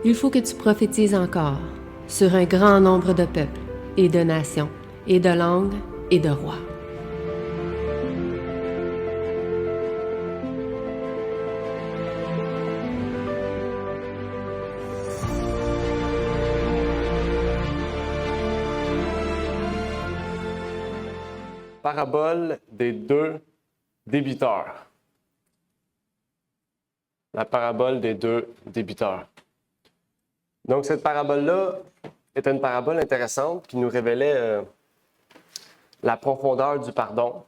Il faut que tu prophétises encore sur un grand nombre de peuples et de nations et de langues et de rois. Parabole des deux débiteurs. La parabole des deux débiteurs. Donc, cette parabole-là est une parabole intéressante qui nous révélait la profondeur du pardon.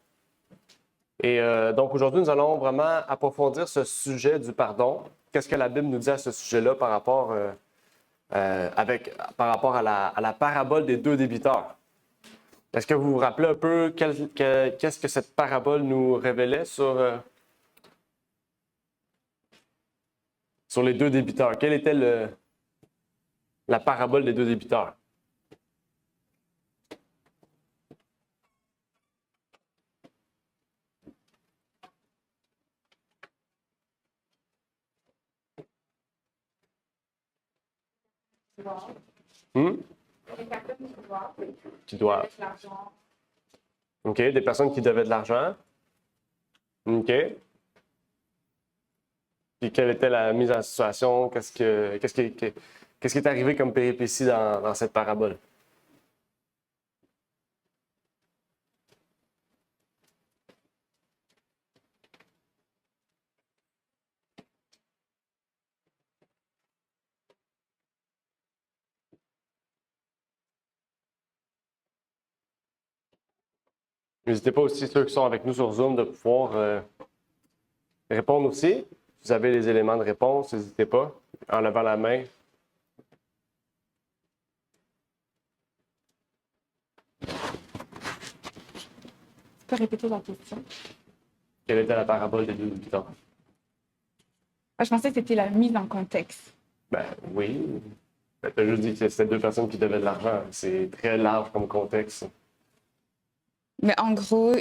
Et donc, aujourd'hui, nous allons vraiment approfondir ce sujet du pardon. Qu'est-ce que la Bible nous dit à ce sujet-là par rapport, à la parabole des deux débiteurs? Est-ce que vous vous rappelez un peu qu'est-ce que cette parabole nous révélait sur les deux débiteurs? Quelle était la parabole des deux débiteurs? Qui doivent. OK. Des personnes qui devaient de l'argent. OK. Puis quelle était la mise en situation? Qu'est-ce qui est arrivé comme péripétie dans cette parabole? N'hésitez pas aussi, ceux qui sont avec nous sur Zoom, de pouvoir répondre aussi. Si vous avez les éléments de réponse, n'hésitez pas, en levant la main. Tu peux répéter la question? Quelle était la parabole des deux débiteurs? Je pensais que c'était la mise en contexte. Ben oui. Tu as juste dit que c'était deux personnes qui devaient de l'argent. C'est très large comme contexte. Mais en gros,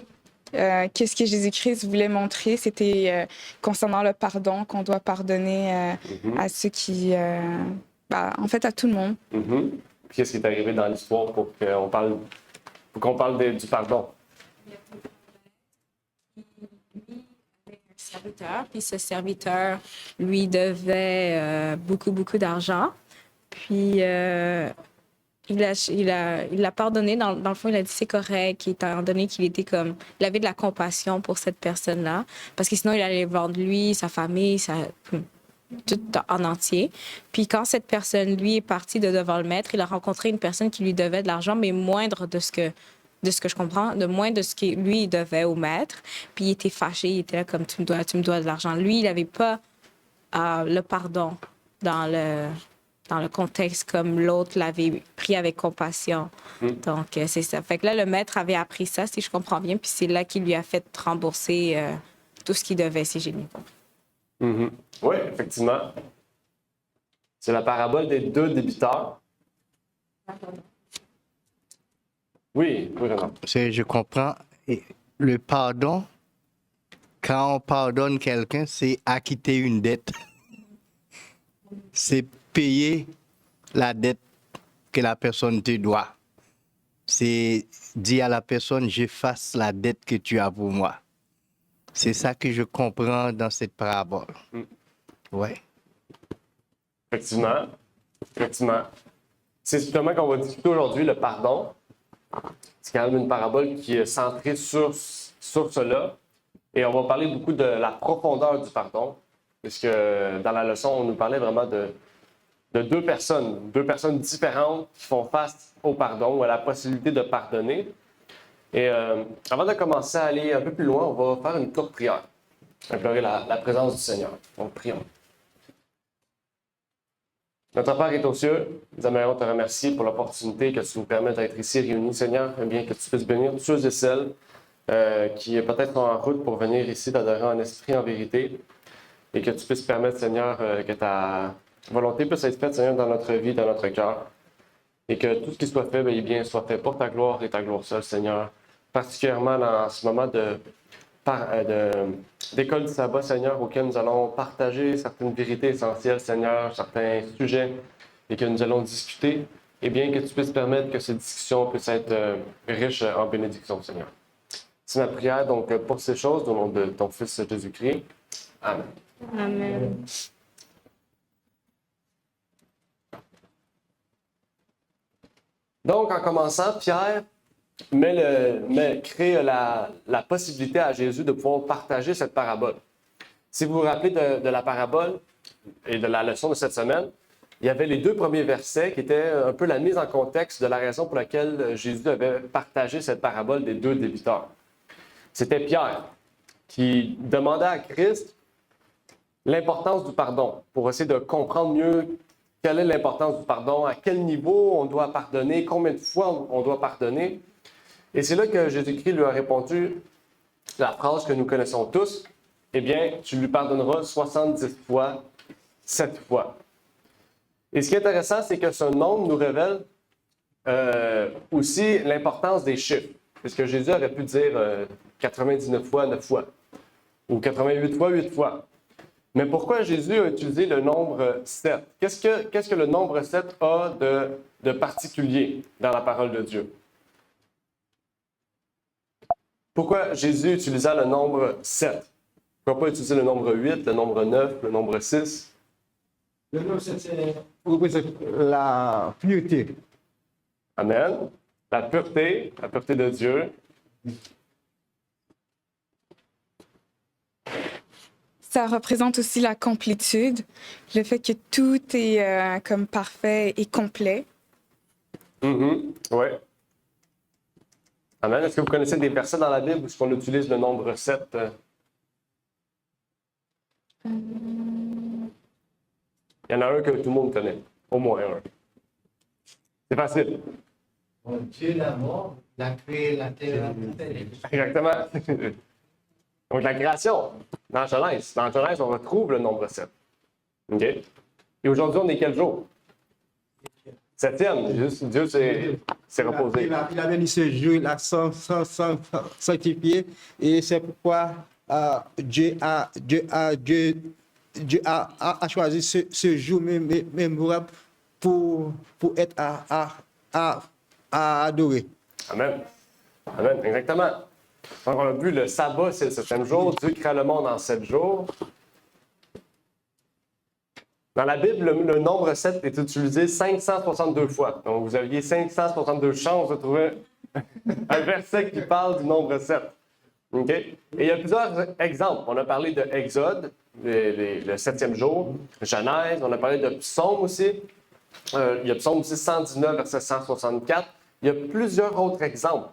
qu'est-ce que Jésus-Christ voulait montrer? C'était concernant le pardon, qu'on doit pardonner à ceux qui... en fait, à tout le monde. Puis qu'est-ce qui est arrivé dans l'histoire pour qu'on parle du pardon? Serviteur, puis ce serviteur lui devait beaucoup d'argent. Puis il l'a pardonné. Dans le fond, il a dit c'est correct, étant donné qu'il était comme... Il avait de la compassion pour cette personne-là, parce que sinon, il allait vendre lui, sa famille, tout en entier. Puis quand cette personne, lui, est partie de devant le maître, il a rencontré une personne qui lui devait de l'argent, mais moindre de ce que je comprends, de moins de ce que lui, il devait au maître. Puis il était fâché, il était là comme, tu me dois de l'argent. Lui, il n'avait pas le pardon dans le contexte comme l'autre l'avait pris avec compassion. Donc, c'est ça. Fait que là, le maître avait appris ça, si je comprends bien, puis c'est là qu'il lui a fait rembourser tout ce qu'il devait, si j'ai bien compris. Oui, effectivement. C'est la parabole des deux débiteurs. Oui, Renan. Je comprends. Et le pardon, quand on pardonne quelqu'un, c'est acquitter une dette. C'est payer la dette que la personne te doit. C'est dire à la personne, j'efface la dette que tu as pour moi. C'est ça que je comprends dans cette parabole. Ouais. Effectivement. C'est justement qu'on va discuter aujourd'hui, le pardon. C'est quand même une parabole qui est centrée sur cela. Et on va parler beaucoup de la profondeur du pardon, puisque dans la leçon, on nous parlait vraiment de deux personnes différentes qui font face au pardon ou à la possibilité de pardonner. Et avant de commencer à aller un peu plus loin, on va faire une courte prière, implorer la présence du Seigneur. Donc, prions. Notre Père qui est aux cieux, nous aimerions te remercier pour l'opportunité que tu nous permets d'être ici réunis, Seigneur, et bien que tu puisses bénir tous ceux et celles qui peut-être sont en route pour venir ici t'adorer en esprit, en vérité, et que tu puisses permettre, Seigneur, que ta volonté puisse être faite, Seigneur, dans notre vie, dans notre cœur, et que tout ce qui soit fait, bien, soit fait pour ta gloire et ta gloire seule, Seigneur, particulièrement dans ce moment de d'école du sabbat, Seigneur, auquel nous allons partager certaines vérités essentielles, Seigneur, certains sujets et que nous allons discuter. Et bien que tu puisses permettre que ces discussions puissent être riches en bénédictions, Seigneur. C'est ma prière donc pour ces choses, au nom de ton Fils Jésus-Christ. Amen. Amen. Donc, en commençant, Pierre crée la possibilité à Jésus de pouvoir partager cette parabole. Si vous vous rappelez de la parabole et de la leçon de cette semaine, il y avait les 2 premiers versets qui étaient un peu la mise en contexte de la raison pour laquelle Jésus avait partagé cette parabole des 2 débiteurs. C'était Pierre qui demandait à Christ l'importance du pardon pour essayer de comprendre mieux quelle est l'importance du pardon, à quel niveau on doit pardonner, combien de fois on doit pardonner. Et c'est là que Jésus-Christ lui a répondu la phrase que nous connaissons tous, « Eh bien, tu lui pardonneras 70 fois, 7 fois. » Et ce qui est intéressant, c'est que ce nombre nous révèle aussi l'importance des chiffres. Parce que Jésus aurait pu dire 99 fois, 9 fois, ou 88 fois, 8 fois. Mais pourquoi Jésus a utilisé le nombre 7? Qu'est-ce que le nombre 7 a de particulier dans la parole de Dieu? Pourquoi Jésus utilisa le nombre 7? Pourquoi pas utiliser le nombre 8, le nombre 9, le nombre 6? Le nombre 7, c'est la pureté. Amen. La pureté de Dieu. Ça représente aussi la complétude, le fait que tout est comme parfait et complet. Oui. Amen. Est-ce que vous connaissez des versets dans la Bible où on utilise le nombre 7? Il y en a un que tout le monde connaît. Au moins un. C'est facile. Bon Dieu d'abord, il a créé la terre. Exactement. Donc, la création, dans Genèse. Dans Genèse, on retrouve le nombre 7. OK? Et aujourd'hui, on est quel jour? 7e. Dieu s'est reposé. Il a béni ce jour, il a sanctifié, et c'est pourquoi Dieu a choisi ce jour mémorable pour être à adorer. Amen. Amen, exactement. Donc, on a vu le sabbat, c'est le 7e jour. Dieu crée le monde en 7 jours. Dans la Bible, le nombre 7 est utilisé 562 fois. Donc, vous aviez 562 chances de trouver un verset qui parle du nombre 7. OK? Et il y a plusieurs exemples. On a parlé de Exode, le 7e jour, Genèse, on a parlé de Psaume aussi. Il y a Psaume aussi 119, verset 164. Il y a plusieurs autres exemples.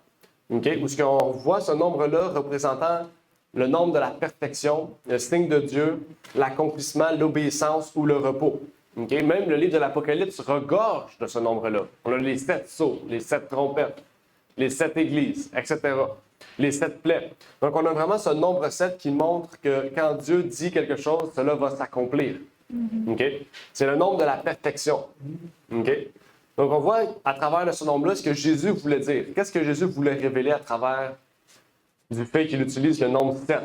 Okay? Où on voit ce nombre-là représentant le nombre de la perfection, le signe de Dieu, l'accomplissement, l'obéissance ou le repos. Okay? Même le livre de l'Apocalypse regorge de ce nombre-là. On a les 7 sceaux, les 7 trompettes, les 7 églises, etc. Les 7 plaies. Donc, on a vraiment ce nombre 7 qui montre que quand Dieu dit quelque chose, cela va s'accomplir. Okay? C'est le nombre de la perfection. Okay? Donc, on voit à travers ce nombre-là ce que Jésus voulait dire. Qu'est-ce que Jésus voulait révéler à travers du fait qu'il utilise le nombre 7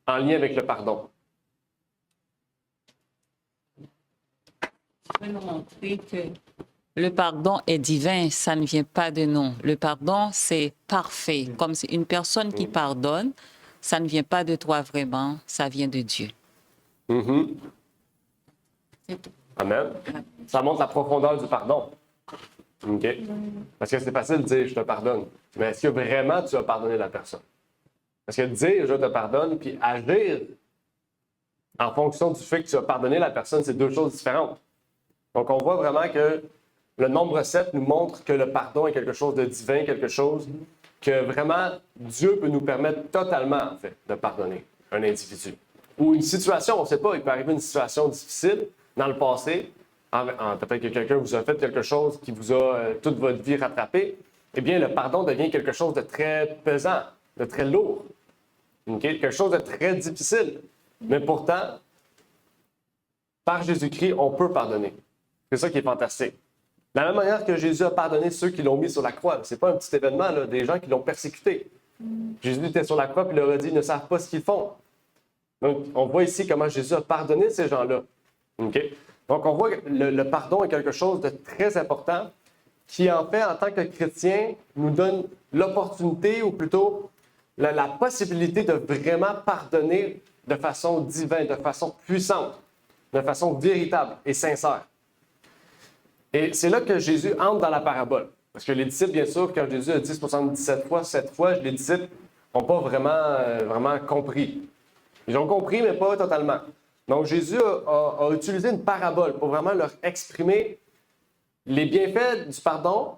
en lien avec le pardon? Je vais nous montrer que le pardon est divin, ça ne vient pas de nous. Le pardon, c'est parfait. Comme c'est une personne qui pardonne, ça ne vient pas de toi vraiment, ça vient de Dieu. C'est tout. Amen. Ça montre la profondeur du pardon. OK? Parce que c'est facile de dire « je te pardonne », mais est-ce que vraiment tu as pardonné la personne? Parce que dire « je te pardonne » puis agir en fonction du fait que tu as pardonné la personne, c'est 2 choses différentes. Donc, on voit vraiment que le nombre 7 nous montre que le pardon est quelque chose de divin, quelque chose que vraiment Dieu peut nous permettre totalement, en fait, de pardonner un individu. Ou une situation, on ne sait pas, il peut arriver une situation difficile dans le passé, peut-être que quelqu'un vous a fait quelque chose qui vous a toute votre vie rattrapé, eh bien, le pardon devient quelque chose de très pesant, de très lourd, okay? Quelque chose de très difficile. Mais pourtant, par Jésus-Christ, on peut pardonner. C'est ça qui est fantastique. De la même manière que Jésus a pardonné ceux qui l'ont mis sur la croix. Ce n'est pas un petit événement, là, des gens qui l'ont persécuté. Jésus était sur la croix et leur a dit, ils ne savent pas ce qu'ils font. Donc, on voit ici comment Jésus a pardonné ces gens-là. OK? Donc, on voit que le pardon est quelque chose de très important qui, en fait, en tant que chrétien, nous donne l'opportunité, ou plutôt la possibilité de vraiment pardonner de façon divine, de façon puissante, de façon véritable et sincère. Et c'est là que Jésus entre dans la parabole. Parce que les disciples, bien sûr, quand Jésus a dit 77 fois, 7 fois, les disciples n'ont pas vraiment compris. Ils ont compris, mais pas totalement. Donc, Jésus a utilisé une parabole pour vraiment leur exprimer les bienfaits du pardon,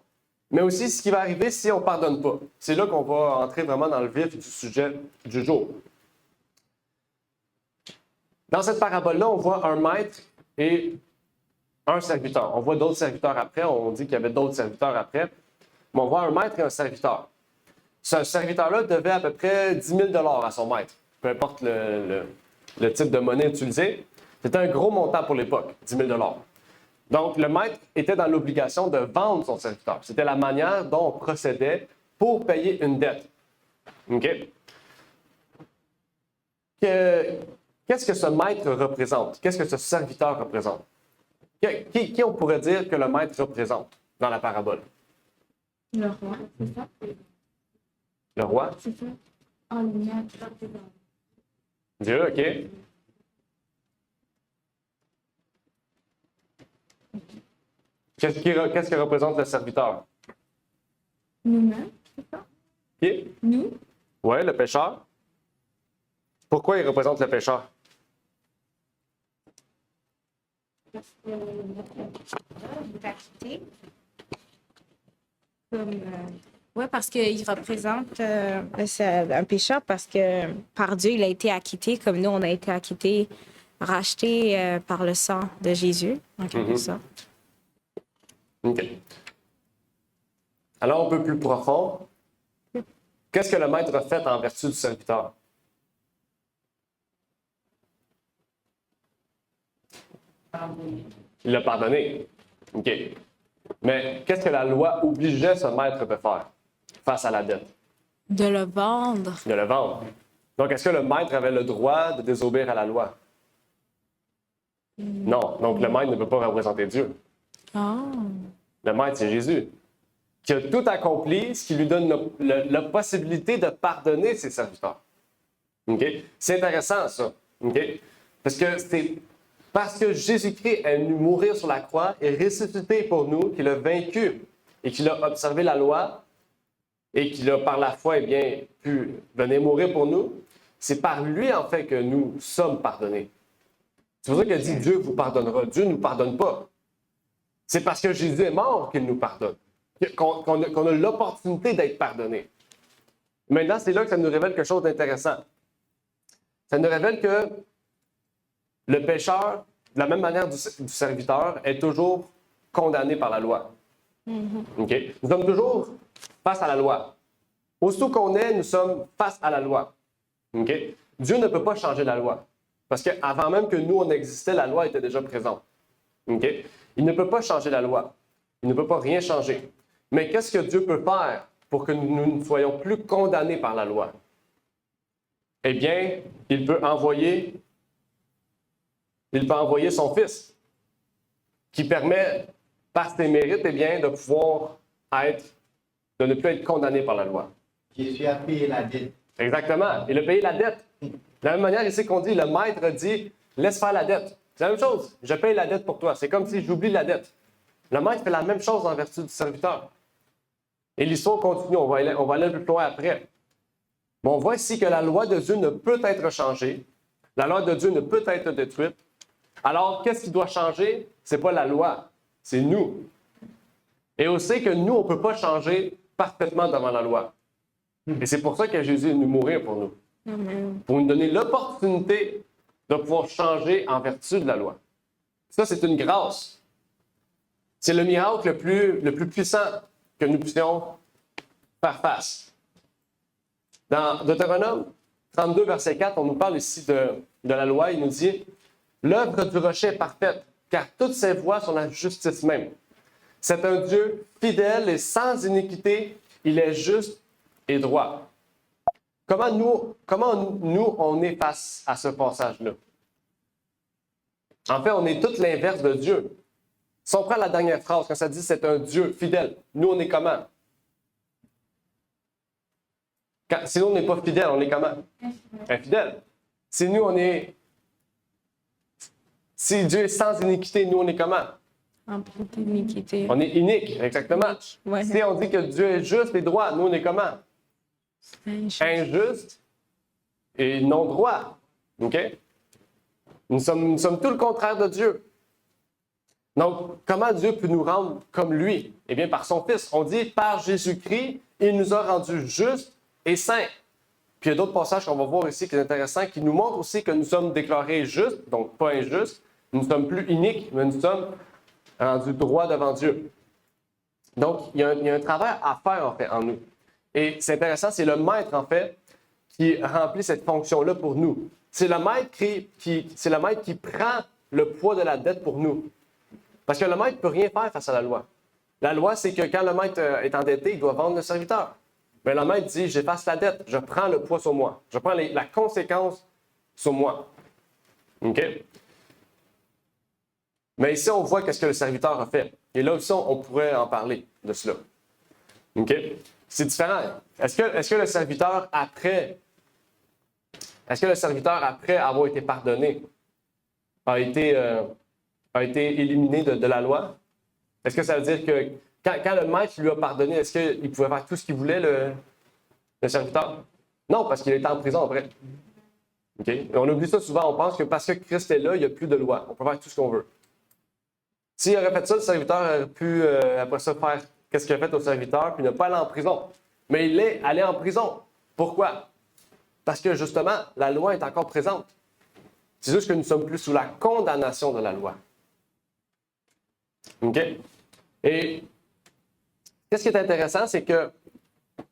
mais aussi ce qui va arriver si on ne pardonne pas. C'est là qu'on va entrer vraiment dans le vif du sujet du jour. Dans cette parabole-là, on voit un maître et un serviteur. On voit d'autres serviteurs après. On dit qu'il y avait d'autres serviteurs après. Mais on voit un maître et un serviteur. Ce serviteur-là devait à peu près 10 000 à son maître, peu importe le type de monnaie utilisée. C'était un gros montant pour l'époque, 10 000 Donc, le maître était dans l'obligation de vendre son serviteur. C'était la manière dont on procédait pour payer une dette. OK? Qu'est-ce que ce maître représente? Qu'est-ce que ce serviteur représente? Qui on pourrait dire que le maître représente dans la parabole? Le roi, c'est ça? Le roi? C'est ça. En lumière, Dieu, OK. Qu'est-ce que représente le serviteur? nous-mêmes, c'est ça? Qui? Nous? Oui, le pécheur. Pourquoi il représente le pécheur? Parce que notre acquitté. Comme, oui, parce qu'il représente un pécheur, parce que par Dieu, il a été acquitté, comme nous, on a été acquittés, rachetés par le sang de Jésus, en quelque sorte. OK. Alors, un peu plus profond, qu'est-ce que le maître a fait en vertu du serviteur? Il l'a pardonné. OK. Mais qu'est-ce que la loi obligeait ce maître de faire face à la dette? De le vendre. De le vendre. Donc, est-ce que le maître avait le droit de désobéir à la loi? Non. Donc, le maître ne peut pas représenter Dieu. Ah. Le maître, c'est Jésus, qui a tout accompli, ce qui lui donne la possibilité de pardonner ses serviteurs. OK? C'est intéressant, ça. OK? Parce que Jésus-Christ est venu mourir sur la croix et ressuscité pour nous, qu'il a vaincu et qu'il a observé la loi et qu'il a par la foi pu venir mourir pour nous, c'est par lui, en fait, que nous sommes pardonnés. C'est pour ça qu'il a dit « Dieu vous pardonnera ». Dieu ne nous pardonne pas. C'est parce que Jésus est mort qu'il nous pardonne, qu'on a l'opportunité d'être pardonné. Maintenant, c'est là que ça nous révèle quelque chose d'intéressant. Ça nous révèle que le pécheur, de la même manière du serviteur, est toujours condamné par la loi. Okay? Nous sommes toujours face à la loi. Aussitôt qu'on est, nous sommes face à la loi. Okay? Dieu ne peut pas changer la loi. Parce qu'avant même que nous, on existait, la loi était déjà présente. Okay? Il ne peut pas changer la loi. Il ne peut pas rien changer. Mais qu'est-ce que Dieu peut faire pour que nous ne soyons plus condamnés par la loi? Eh bien, il peut envoyer son Fils, qui permet, par ses mérites, de pouvoir de ne plus être condamné par la loi. Jésus a payé la dette. Exactement. Il a payé la dette. De la même manière, ici qu'on dit, le maître dit, laisse faire la dette. C'est la même chose. Je paye la dette pour toi. C'est comme si j'oublie la dette. Le maître fait la même chose en vertu du serviteur. Et l'histoire continue. On va aller plus loin après. Mais on voit ici que la loi de Dieu ne peut être changée. La loi de Dieu ne peut être détruite. Alors, qu'est-ce qui doit changer? Ce n'est pas la loi, c'est nous. Et on sait que nous, on ne peut pas changer parfaitement devant la loi. Et c'est pour ça que Jésus est venu mourir pour nous. Pour nous donner l'opportunité de pouvoir changer en vertu de la loi. Ça, c'est une grâce. C'est le miracle le plus puissant que nous puissions faire face. Dans Deutéronome 32, verset 4, on nous parle ici de la loi. Il nous dit « L'œuvre du rocher est parfaite, car toutes ses voies sont la justice même. C'est un Dieu fidèle et sans iniquité. Il est juste et droit. » comment nous, on est face à ce passage-là? En fait, on est tout l'inverse de Dieu. Si on prend la dernière phrase, quand ça dit c'est un Dieu fidèle, nous, on est comment? Si nous, on n'est pas fidèle, on est comment? Infidèle. Si nous, on est... Si Dieu est sans iniquité, nous, on est comment? En brute iniquité. On est unique, exactement. Ouais. Si on dit que Dieu est juste et droit, nous, on est comment? Injuste et non droit. OK? Nous sommes tout le contraire de Dieu. Donc, comment Dieu peut nous rendre comme lui? Eh bien, par son Fils. On dit, par Jésus-Christ, il nous a rendus justes et saints. Puis il y a d'autres passages qu'on va voir ici qui sont intéressants, qui nous montrent aussi que nous sommes déclarés justes, donc pas injustes. Nous ne sommes plus uniques, mais nous sommes rendus droits devant Dieu. Donc, il y a un travail à faire, en fait, en nous. Et c'est intéressant, c'est le Maître, en fait, qui remplit cette fonction-là pour nous. C'est le Maître qui prend le poids de la dette pour nous. Parce que le Maître ne peut rien faire face à la loi. La loi, c'est que quand le Maître est endetté, il doit vendre le serviteur. Mais le Maître dit, j'efface la dette, je prends le poids sur moi. Je prends la conséquence sur moi. OK? Mais ici, on voit qu'est-ce que le serviteur a fait. Et là aussi, on pourrait en parler de cela. OK? C'est différent. Est-ce que le serviteur, après avoir été pardonné, a été éliminé de la loi? Est-ce que ça veut dire que quand le maître lui a pardonné, est-ce qu'il pouvait faire tout ce qu'il voulait, le serviteur? Non, parce qu'il était en prison après. OK? Et on oublie ça souvent. On pense que parce que Christ est là, il n'y a plus de loi. On peut faire tout ce qu'on veut. S'il aurait fait ça, le serviteur aurait pu, après ça, faire qu'est-ce qu'il a fait au serviteur, puis ne pas aller en prison. Mais il est allé en prison. Pourquoi? Parce que, justement, la loi est encore présente. C'est juste que nous ne sommes plus sous la condamnation de la loi. OK? Et qu'est-ce qui est intéressant, c'est que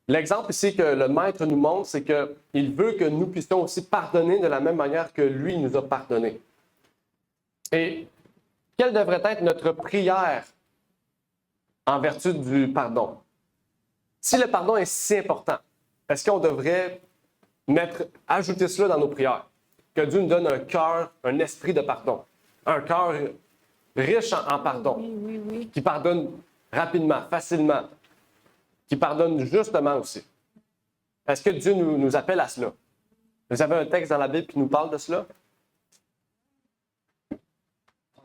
l'exemple ici que le Maître nous montre, c'est qu'il veut que nous puissions aussi pardonner de la même manière que lui nous a pardonné. Et quelle devrait être notre prière en vertu du pardon? Si le pardon est si important, est-ce qu'on devrait ajouter cela dans nos prières? Que Dieu nous donne un cœur, un esprit de pardon. Un cœur riche en pardon. Oui. Qui pardonne rapidement, facilement. Qui pardonne justement aussi. Est-ce que Dieu nous appelle à cela? Vous avez un texte dans la Bible qui nous parle de cela?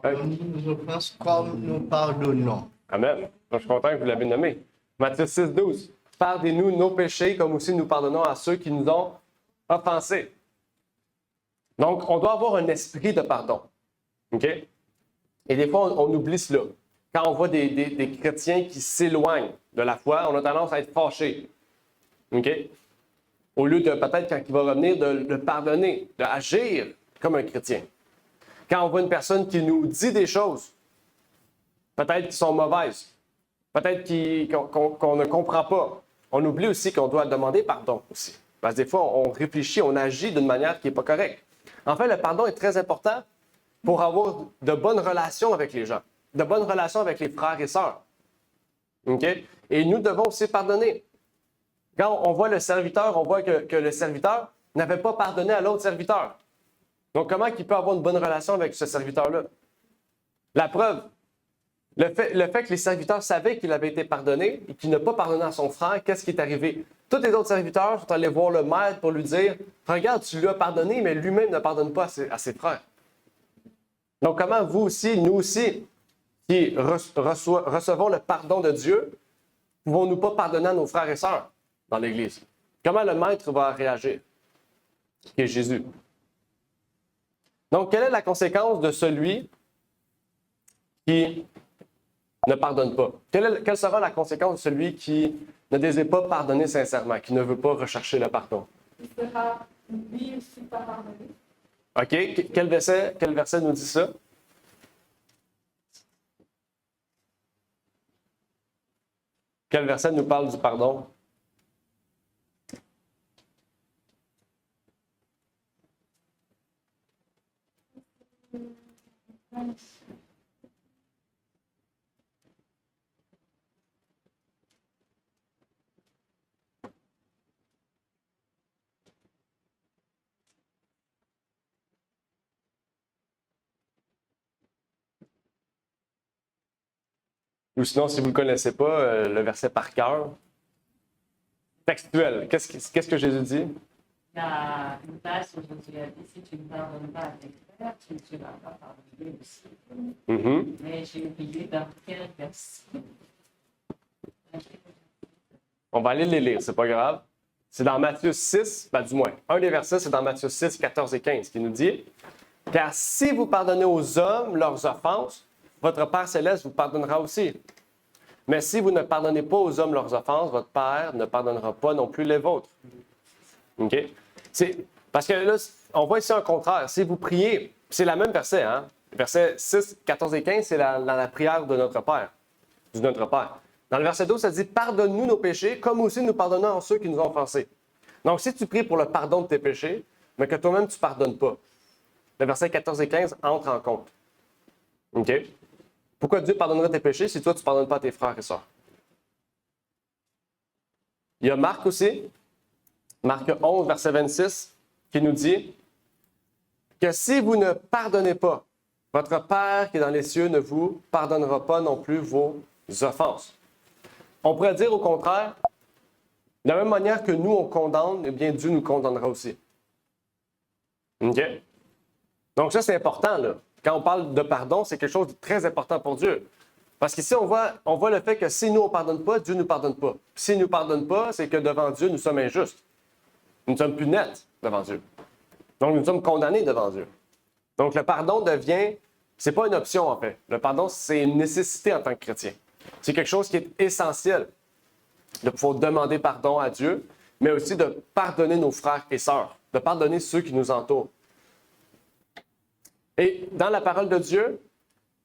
Je pense comme nous pardonnons. Amen. Donc, je suis content que vous l'avez nommé. Matthieu 6, 12. Pardonnez-nous nos péchés comme aussi nous pardonnons à ceux qui nous ont offensés. Donc, on doit avoir un esprit de pardon. OK? Et des fois, on oublie cela. Quand on voit des chrétiens qui s'éloignent de la foi, on a tendance à être fâchés. OK? Au lieu de peut-être, quand il va revenir, de le pardonner, d'agir comme un chrétien. Quand on voit une personne qui nous dit des choses, peut-être qui sont mauvaises, peut-être qu'on ne comprend pas, on oublie aussi qu'on doit demander pardon aussi. Parce que des fois, on réfléchit, on agit d'une manière qui n'est pas correcte. En fait, le pardon est très important pour avoir de bonnes relations avec les gens, de bonnes relations avec les frères et sœurs. OK? Et nous devons aussi pardonner. Quand on voit le serviteur, on voit que le serviteur n'avait pas pardonné à l'autre serviteur. Donc, comment il peut avoir une bonne relation avec ce serviteur-là? La preuve, le fait que les serviteurs savaient qu'il avait été pardonné et qu'il n'a pas pardonné à son frère, qu'est-ce qui est arrivé? Tous les autres serviteurs sont allés voir le maître pour lui dire « Regarde, tu lui as pardonné, mais lui-même ne pardonne pas à ses frères. » Donc, comment vous aussi, nous aussi, qui recevons le pardon de Dieu, pouvons-nous pas pardonner à nos frères et sœurs dans l'Église? Comment le maître va réagir? Qui est Jésus. Donc, quelle est la conséquence de celui qui ne pardonne pas? Quelle sera la conséquence de celui qui ne désire pas pardonner sincèrement, qui ne veut pas rechercher le pardon? Il sera lui aussi pas pardonné. OK. Quel verset nous dit ça? Quel verset nous parle du pardon? Ou sinon, si vous ne le connaissez pas, le verset par cœur. Textuel. Qu'est-ce que Jésus dit? Il y a une place où Jésus a dit, si tu ne pardonnes pas à tes frères, tu ne seras pas pardonné aussi. Mhm. Mais j'ai oublié dans quel verset. On va aller les lire, c'est pas grave. C'est dans Matthieu 6, du moins, un des versets, c'est dans Matthieu 6, 14 et 15, qui nous dit « Car si vous pardonnez aux hommes leurs offenses, votre Père céleste vous pardonnera aussi. Mais si vous ne pardonnez pas aux hommes leurs offenses, votre Père ne pardonnera pas non plus les vôtres. » OK? Parce que là, on voit ici un contraire. Si vous priez, c'est la même verset, hein? Verset 6, 14 et 15, c'est dans la prière de notre Père, du Notre Père. Dans le verset 12, ça dit « Pardonne-nous nos péchés, comme aussi nous pardonnons à ceux qui nous ont offensés. » Donc, si tu pries pour le pardon de tes péchés, mais que toi-même, tu ne pardonnes pas, le verset 14 et 15 entre en compte. OK? Pourquoi Dieu pardonnerait tes péchés si toi, tu ne pardonnes pas à tes frères et sœurs? Il y a Marc aussi, Marc 11, verset 26, qui nous dit que si vous ne pardonnez pas, votre Père qui est dans les cieux ne vous pardonnera pas non plus vos offenses. On pourrait dire au contraire, de la même manière que nous, on condamne, eh bien, Dieu nous condamnera aussi. OK? Donc ça, c'est important, là. Quand on parle de pardon, c'est quelque chose de très important pour Dieu. Parce qu'ici, on voit le fait que si nous, on ne pardonne pas, Dieu ne nous pardonne pas. Puis s'il ne nous pardonne pas, c'est que devant Dieu, nous sommes injustes. Nous ne sommes plus nets devant Dieu. Donc, nous sommes condamnés devant Dieu. Donc, le pardon devient, c'est pas une option, en fait. Le pardon, c'est une nécessité en tant que chrétien. C'est quelque chose qui est essentiel, de pouvoir demander pardon à Dieu, mais aussi de pardonner nos frères et sœurs, de pardonner ceux qui nous entourent. Et dans la parole de Dieu,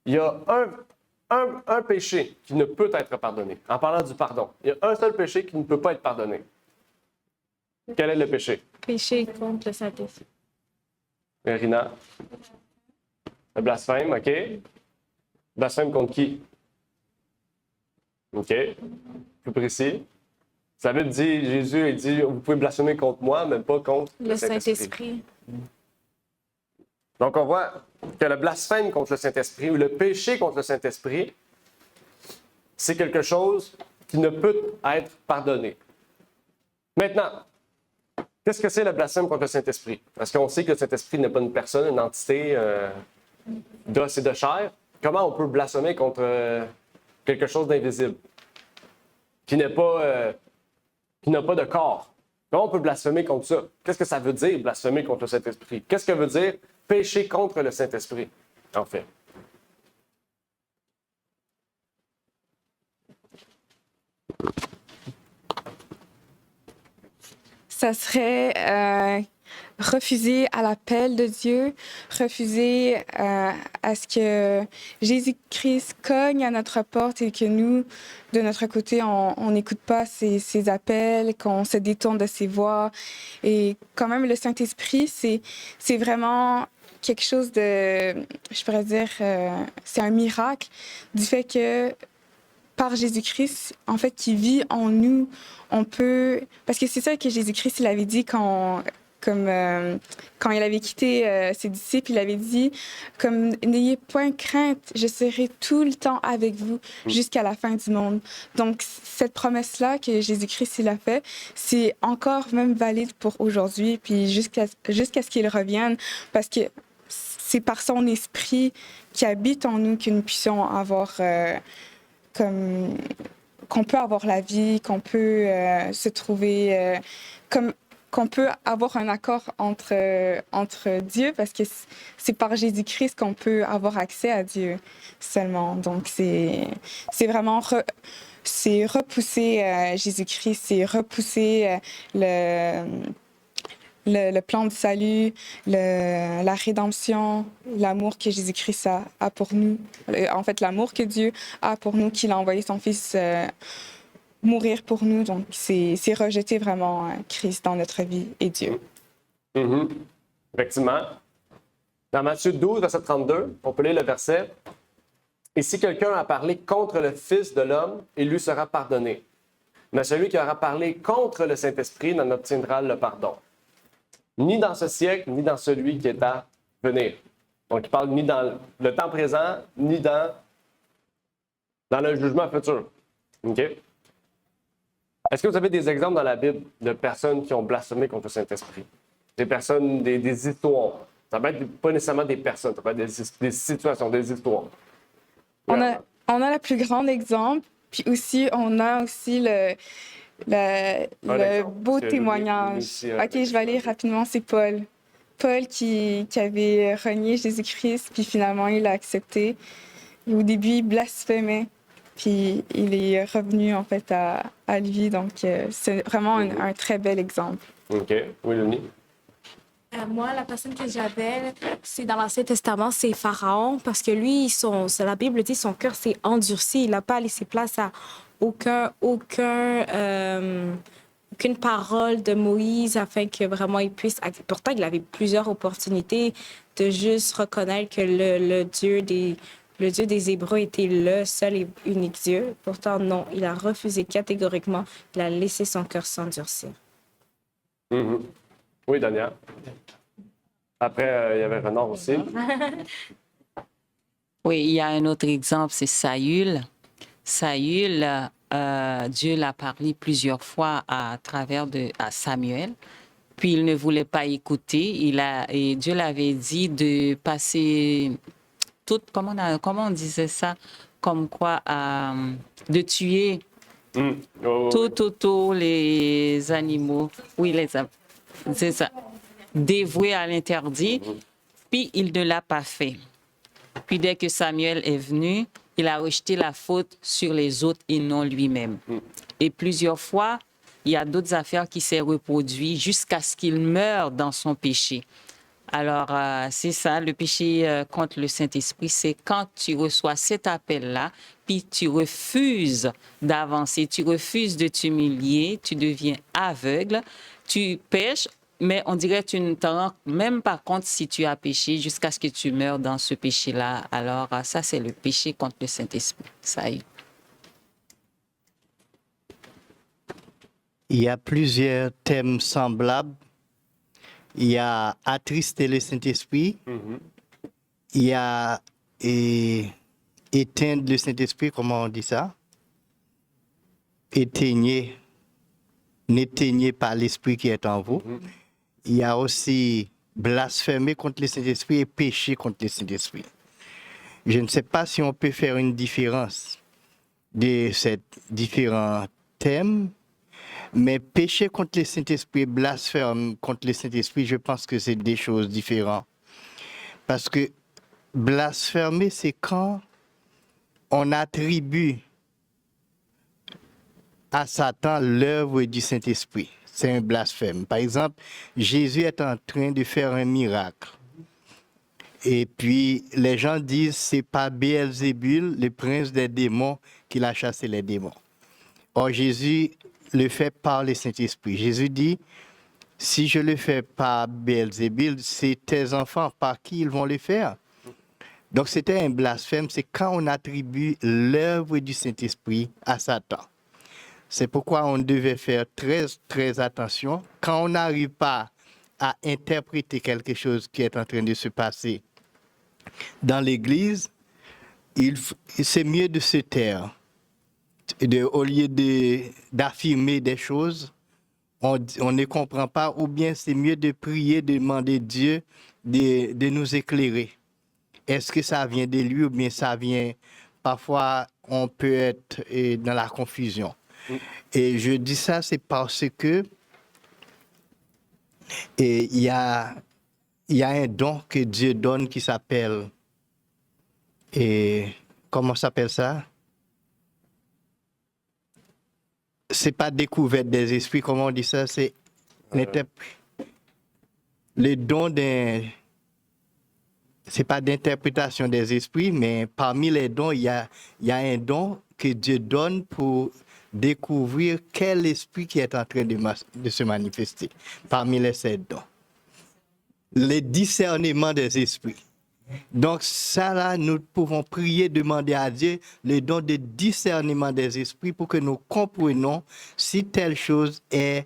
il y a un péché qui ne peut être pardonné. En parlant du pardon, il y a un seul péché qui ne peut pas être pardonné. Quel est le péché? Péché contre le Saint-Esprit. Rina? Le blasphème, OK. Blasphème contre qui? OK. Plus précis. Ça veut dire, Jésus, il dit, vous pouvez blasphémer contre moi, mais pas contre Le Saint-Esprit. Donc, on voit que le blasphème contre le Saint-Esprit ou le péché contre le Saint-Esprit, c'est quelque chose qui ne peut être pardonné. Maintenant, qu'est-ce que c'est le blasphème contre le Saint-Esprit? Parce qu'on sait que le Saint-Esprit n'est pas une personne, une entité d'os et de chair. Comment on peut blasphémer contre quelque chose d'invisible qui n'a pas de corps? Comment on peut blasphémer contre ça? Qu'est-ce que ça veut dire, blasphémer contre le Saint-Esprit? Qu'est-ce que veut dire pécher contre le Saint-Esprit, en fait? Ça serait refuser à l'appel de Dieu, refuser à ce que Jésus-Christ cogne à notre porte et que nous, de notre côté, on n'écoute pas ses appels, qu'on se détourne de ses voix. Et quand même, le Saint-Esprit, c'est vraiment quelque chose de, je pourrais dire, c'est un miracle du fait que par Jésus-Christ, en fait, qui vit en nous, on peut... Parce que c'est ça que Jésus-Christ, il avait dit quand il avait quitté ses disciples, il avait dit, comme, n'ayez point crainte, je serai tout le temps avec vous jusqu'à la fin du monde. Donc, cette promesse-là que Jésus-Christ, il a fait, c'est encore même valide pour aujourd'hui, puis jusqu'à ce qu'il revienne, parce que c'est par son esprit qui habite en nous que nous puissions avoir... qu'on peut avoir la vie, qu'on peut se trouver, qu'on peut avoir un accord entre Dieu, parce que c'est par Jésus-Christ qu'on peut avoir accès à Dieu seulement. Donc, c'est vraiment c'est repousser Jésus-Christ, c'est repousser le plan de salut, la rédemption, l'amour que Jésus-Christ a pour nous. En fait, l'amour que Dieu a pour nous, qu'il a envoyé son Fils mourir pour nous. Donc, c'est rejeter vraiment Christ dans notre vie et Dieu. Mm-hmm. Effectivement. Dans Matthieu 12, verset 32, on peut lire le verset. « Et si quelqu'un a parlé contre le Fils de l'homme, il lui sera pardonné. Mais celui qui aura parlé contre le Saint-Esprit n'en obtiendra le pardon. Ni dans ce siècle, ni dans celui qui est à venir. » Donc, il parle ni dans le temps présent, ni dans dans le jugement futur. OK? Est-ce que vous avez des exemples dans la Bible de personnes qui ont blasphémé contre le Saint-Esprit? Des personnes, des histoires. Ça peut être pas nécessairement des personnes, ça peut être des situations, des histoires. On a le plus grand exemple, puis aussi, on a aussi le exemple, beau parce que témoignage. lui aussi, OK, je vais aller rapidement, c'est Paul. Paul qui avait renié Jésus-Christ, puis finalement, il a accepté. Et au début, il blasphémait, puis il est revenu, en fait, à lui. Donc, c'est vraiment un très bel exemple. OK. Oui, Léonie? Moi, la personne que j'avais, c'est dans l'Ancien Testament, c'est Pharaon, parce que lui, la Bible dit, son cœur s'est endurci. Il n'a pas laissé place à aucune parole de Moïse afin que vraiment il puisse. Pourtant, il avait plusieurs opportunités de juste reconnaître que le Dieu des Hébreux était le seul et unique Dieu. Pourtant, non, il a refusé catégoriquement. Il a laissé son cœur s'endurcir. Mhm. Oui, Daniel. Après, il y avait Renard aussi. Oui, il y a un autre exemple, c'est Saül. Saül, Dieu l'a parlé plusieurs fois à travers à Samuel, puis il ne voulait pas écouter. Et Dieu l'avait dit de passer comment on disait ça, comme quoi, de tuer tous les animaux. Oui, c'est ça. Dévoué à l'interdit, puis il ne l'a pas fait. Puis dès que Samuel est venu, il a rejeté la faute sur les autres et non lui-même. Et plusieurs fois, il y a d'autres affaires qui s'est reproduit jusqu'à ce qu'il meure dans son péché. Alors, c'est ça, le péché contre le Saint-Esprit, c'est quand tu reçois cet appel-là, puis tu refuses d'avancer, tu refuses de t'humilier, tu deviens aveugle, tu pêches, mais on dirait que tu ne t'en rends même pas compte si tu as péché jusqu'à ce que tu meurs dans ce péché-là. Alors, ça, c'est le péché contre le Saint-Esprit. Ça y est. Il y a plusieurs thèmes semblables. Il y a attrister le Saint-Esprit. Il y a éteindre le Saint-Esprit, comment on dit ça? N'éteignez pas l'Esprit qui est en vous. Il y a aussi blasphémer contre le Saint-Esprit et pécher contre le Saint-Esprit. Je ne sais pas si on peut faire une différence de ces différents thèmes, mais pécher contre le Saint-Esprit et blasphème contre le Saint-Esprit, je pense que c'est des choses différentes. Parce que blasphémer, c'est quand on attribue à Satan l'œuvre du Saint-Esprit. C'est un blasphème. Par exemple, Jésus est en train de faire un miracle. Et puis, les gens disent, c'est pas Béelzébul, le prince des démons, qui a chassé les démons. Or, Jésus le fait par le Saint-Esprit. Jésus dit, si je le fais par Béelzébul, c'est tes enfants, par qui ils vont le faire? Donc, c'était un blasphème, c'est quand on attribue l'œuvre du Saint-Esprit à Satan. C'est pourquoi on devait faire très, très attention. Quand on n'arrive pas à interpréter quelque chose qui est en train de se passer dans l'Église, c'est mieux de se taire. Au lieu d'affirmer des choses, on ne comprend pas, ou bien c'est mieux de prier, de demander à Dieu de nous éclairer. Est-ce que ça vient de lui ou bien ça vient... Parfois, on peut être dans la confusion. Et je dis ça, c'est parce que il y a un don que Dieu donne qui s'appelle... comment s'appelle ça? C'est pas découverte des esprits, comment on dit ça? C'est le don d'un... C'est pas d'interprétation des esprits, mais parmi les dons, il y a un don que Dieu donne pour découvrir quel esprit qui est en train de se manifester parmi les 7 dons. Le discernement des esprits. Donc ça là, nous pouvons prier, demander à Dieu le don de discernement des esprits pour que nous comprenions si telle chose est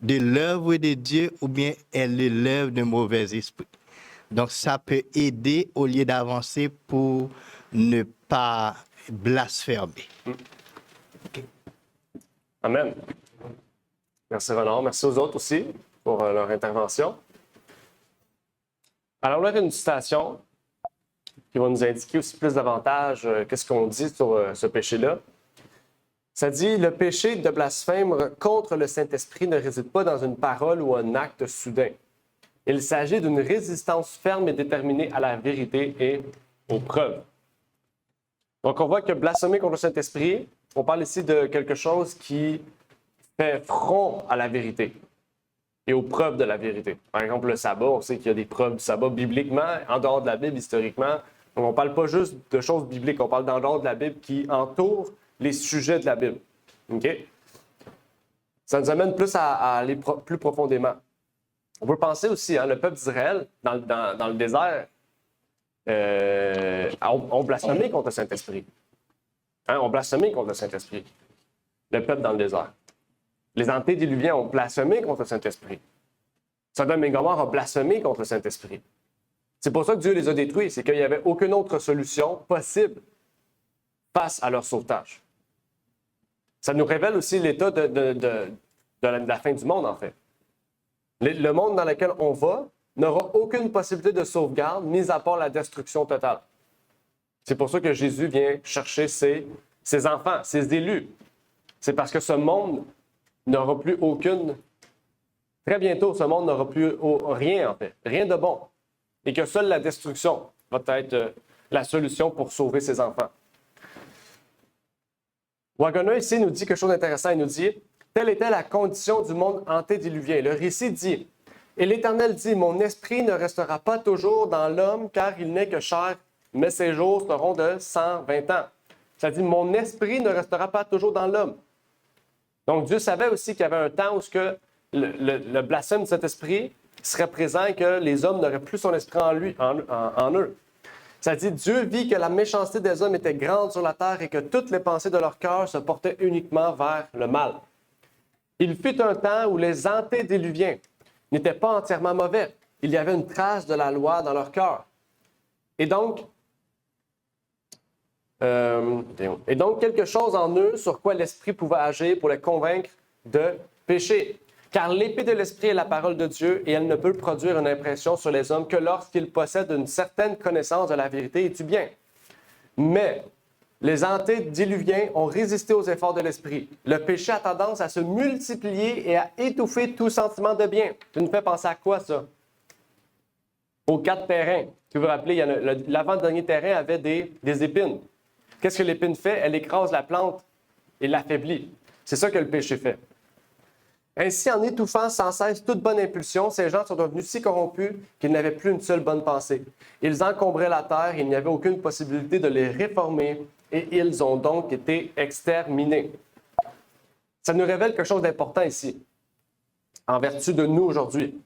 de l'œuvre de Dieu ou bien elle est l'œuvre d'un mauvais esprit. Donc ça peut aider au lieu d'avancer pour ne pas blasphémer. Amen. Merci Renard. Merci aux autres aussi pour leur intervention. Alors là, il y a une citation qui va nous indiquer aussi plus davantage qu'est-ce qu'on dit sur ce péché-là. Ça dit « Le péché de blasphème contre le Saint-Esprit ne réside pas dans une parole ou un acte soudain. Il s'agit d'une résistance ferme et déterminée à la vérité et aux preuves. » Donc, on voit que blasphémer contre le Saint-Esprit, on parle ici de quelque chose qui fait front à la vérité et aux preuves de la vérité. Par exemple, le sabbat, on sait qu'il y a des preuves du sabbat bibliquement, en dehors de la Bible, historiquement. Donc, on ne parle pas juste de choses bibliques, on parle d'en dehors de la Bible qui entourent les sujets de la Bible. OK? Ça nous amène plus à aller plus profondément. On peut penser aussi, le peuple d'Israël, dans le désert, ont blasphémé contre le Saint-Esprit. On blasphémé contre le Saint-Esprit. Le peuple dans le désert. Les antédiluviens ont blasphémé contre le Saint-Esprit. Sodome et Gomorrhe ont blasphémé contre le Saint-Esprit. C'est pour ça que Dieu les a détruits, c'est qu'il n'y avait aucune autre solution possible face à leur sauvetage. Ça nous révèle aussi l'état de la fin du monde, en fait. Le monde dans lequel on va n'aura aucune possibilité de sauvegarde, mis à part la destruction totale. C'est pour ça que Jésus vient chercher ses enfants, ses élus. C'est parce que ce monde n'aura plus aucune... Très bientôt, ce monde n'aura plus rien, en fait. Rien de bon. Et que seule la destruction va être la solution pour sauver ses enfants. Waggoner ici nous dit quelque chose d'intéressant. Il nous dit « Telle était la condition du monde antédiluvien. » Le récit dit « Et l'Éternel dit, mon esprit ne restera pas toujours dans l'homme, car il n'est que chair, mais ses jours seront de 120 ans. » Ça dit « Mon esprit ne restera pas toujours dans l'homme. » Donc Dieu savait aussi qu'il y avait un temps où le blasphème de cet esprit serait présent et que les hommes n'auraient plus son esprit en eux. Ça dit, Dieu vit que la méchanceté des hommes était grande sur la terre et que toutes les pensées de leur cœur se portaient uniquement vers le mal. Il fut un temps où les antédiluviens n'étaient pas entièrement mauvais. Il y avait une trace de la loi dans leur cœur. Et donc, quelque chose en eux sur quoi l'Esprit pouvait agir pour les convaincre de pécher. Car l'épée de l'Esprit est la parole de Dieu et elle ne peut produire une impression sur les hommes que lorsqu'ils possèdent une certaine connaissance de la vérité et du bien. Mais les antédiluviens ont résisté aux efforts de l'Esprit. Le péché a tendance à se multiplier et à étouffer tout sentiment de bien. Tu nous fais penser à quoi, ça? Aux 4 terrains. Tu vous rappelez, l'avant-dernier terrain avait des épines. Qu'est-ce que l'épine fait? Elle écrase la plante et l'affaiblit. C'est ça que le péché fait. Ainsi, en étouffant sans cesse toute bonne impulsion, ces gens sont devenus si corrompus qu'ils n'avaient plus une seule bonne pensée. Ils encombraient la terre et il n'y avait aucune possibilité de les réformer et ils ont donc été exterminés. Ça nous révèle quelque chose d'important ici, en vertu de nous aujourd'hui.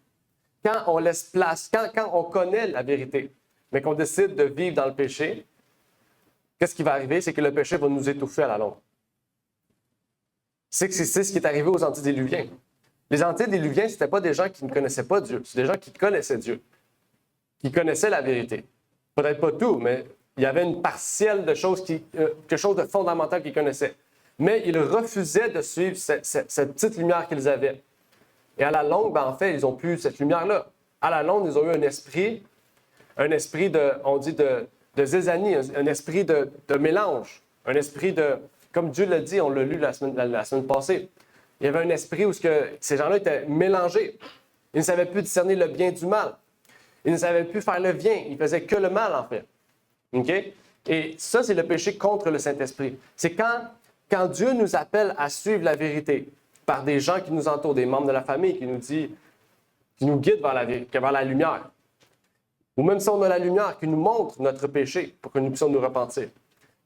Quand on laisse place, quand on connaît la vérité, mais qu'on décide de vivre dans le péché, qu'est-ce qui va arriver? C'est que le péché va nous étouffer à la longue. C'est ce qui est arrivé aux antédiluviens. Les antédiluviens, ce n'étaient pas des gens qui ne connaissaient pas Dieu, c'est des gens qui connaissaient Dieu, qui connaissaient la vérité. Peut-être pas tout, mais il y avait une partielle de choses, quelque chose de fondamental qu'ils connaissaient. Mais ils refusaient de suivre cette petite lumière qu'ils avaient. Et à la longue, en fait, ils n'ont plus cette lumière-là. À la longue, ils ont eu un esprit de zézanie, un esprit de mélange, un esprit de... Comme Dieu l'a dit, on l'a lu la semaine passée, il y avait un esprit où ces gens-là étaient mélangés. Ils ne savaient plus discerner le bien du mal. Ils ne savaient plus faire le bien. Ils ne faisaient que le mal, en fait. OK? Et ça, c'est le péché contre le Saint-Esprit. C'est quand Dieu nous appelle à suivre la vérité par des gens qui nous entourent, des membres de la famille, qui nous guident vers la lumière. Ou même si on a la lumière, qui nous montre notre péché pour que nous puissions nous repentir.